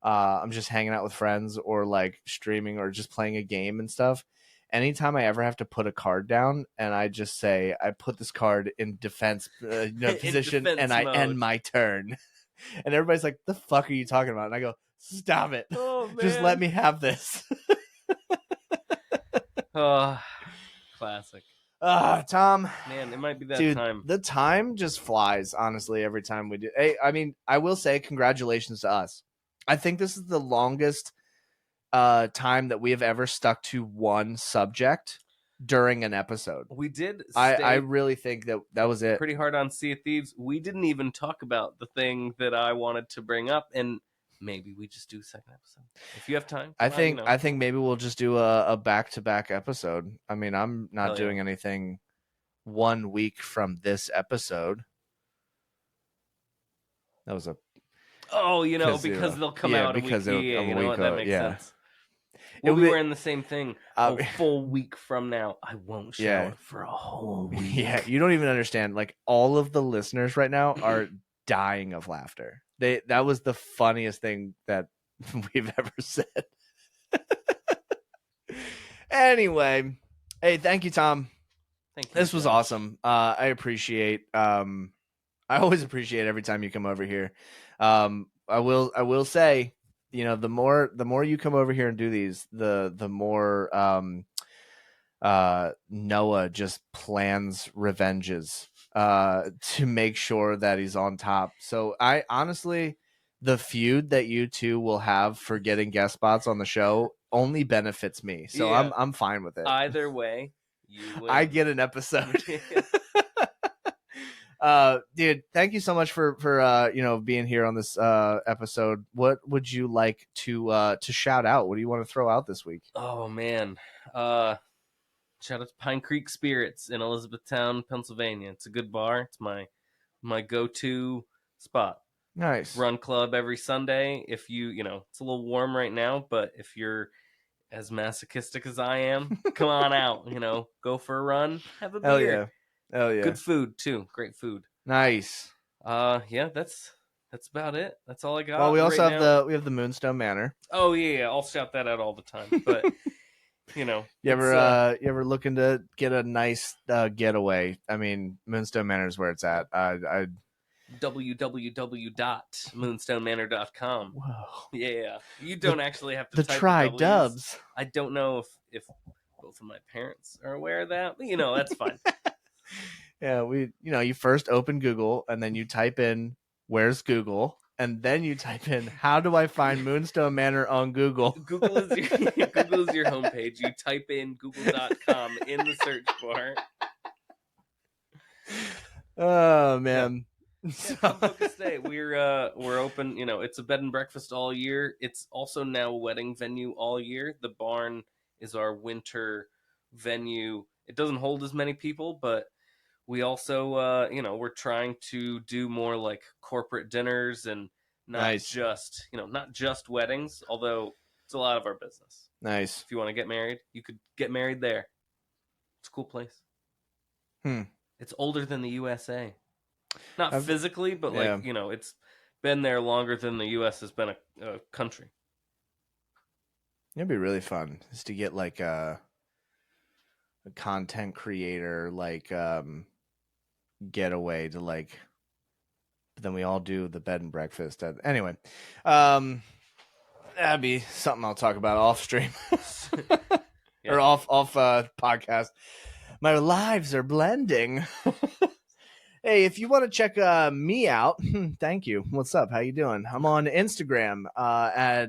I'm just hanging out with friends or like streaming or just playing a game and stuff. Anytime I ever have to put a card down, and I just say I put this card in defense position defense and I mode. end my turn, and everybody's like, "The fuck are you talking about?" And I go, "Stop it! Oh man, Just let me have this." Oh, classic. Tom, Man, it might be that dude, time. the time just flies. Honestly, every time we do. Hey, I mean, I will say congratulations to us. I think this is the longest time that we have ever stuck to one subject during an episode. We did I really think that was it. pretty hard on Sea of Thieves. We didn't even talk about the thing that I wanted to bring up, and maybe we just do a second episode if you have time. I think maybe we'll just do a back-to-back episode. I mean, I'm not doing anything 1 week from this episode. That was a because they'll come out a week. That makes sense. We'll be wearing the same thing a full week from now. I won't shower for a whole week. Yeah, you don't even understand. Like, all of the listeners right now are dying of laughter. That was the funniest thing that we've ever said. Anyway, hey, thank you, Tom. Thank you. This was awesome. I appreciate. I always appreciate every time you come over here. I will say, the more you come over here and do these, the more Noah just plans revenges to make sure that he's on top. So I honestly, the feud that you two will have for getting guest spots on the show only benefits me. So I'm fine with it. Either way, you win. I get an episode. Dude, thank you so much for being here on this episode. What would you like to shout out? What do you want to throw out this week? Oh man, shout out to Pine Creek Spirits in Elizabethtown, Pennsylvania. It's a good bar. It's my go-to spot. Nice. Run club every Sunday. If it's a little warm right now, but if you're as masochistic as I am, come on out. Go for a run, have a beer. Hell yeah. Good food too. Great food. Nice. Yeah, that's about it. That's all I got. Well, we also have the Moonstone Manor. Oh yeah, I'll shout that out all the time. But you ever looking to get a nice getaway? I mean, Moonstone Manor is where it's at. www.moonstonemanor.com. Whoa. Yeah, you don't actually have to the type tri-dubs. I don't know if both of my parents are aware of that, but that's fine. Yeah, you first open Google and then you type in where's Google, and then you type in how do I find Moonstone Manor on Google. Google is your homepage. You type in google.com in the search bar. Oh man. Come book a stay. We're open. It's a bed and breakfast all year. It's also now a wedding venue all year. The barn is our winter venue. It doesn't hold as many people, but we also we're trying to do more like corporate dinners and not just weddings, although it's a lot of our business. Nice. If you want to get married, you could get married there. It's a cool place. It's older than the USA. Not physically, but it's been there longer than the U.S. has been a country. It'd be really fun just to get like a content creator getaway to but then we all do the bed and breakfast. Anyway, that'd be something I'll talk about off stream or off podcast. My lives are blending. Hey, if you want to check me out, thank you. What's up? How you doing? I'm on Instagram at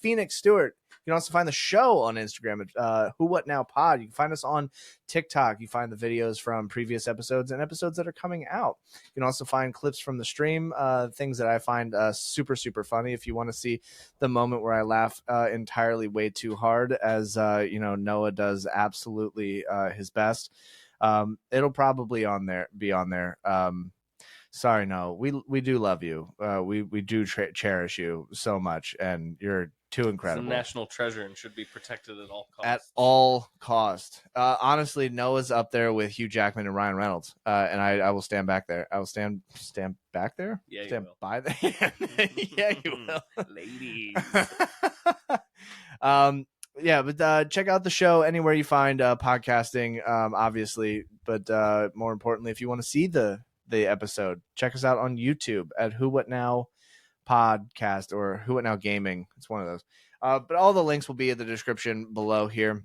Phoenix Stewart. You can also find the show on Instagram at Who What Now Pod. You can find us on TikTok. You find the videos from previous episodes and episodes that are coming out. You can also find clips from the stream, things that I find super, super funny. If you want to see the moment where I laugh entirely way too hard, as Noah does absolutely his best. It'll probably be on there. Sorry, no. We do love you. We do cherish you so much, and you're too He's a incredible. national treasure and should be protected at all costs. At all cost. Honestly, Noah's up there with Hugh Jackman and Ryan Reynolds. And I will stand back there. I will stand back there. Yeah, you stand will. by there. Yeah, you will. Ladies. Yeah, but check out the show anywhere you find podcasting, obviously. But more importantly, if you want to see the episode, check us out on YouTube at Who What Now Podcast or Who What Now Gaming. It's one of those. But all the links will be in the description below here.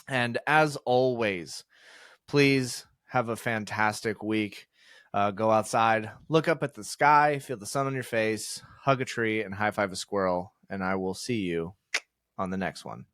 And as always, please have a fantastic week. Go outside, look up at the sky, feel the sun on your face, hug a tree, and high five a squirrel. And I will see you on the next one.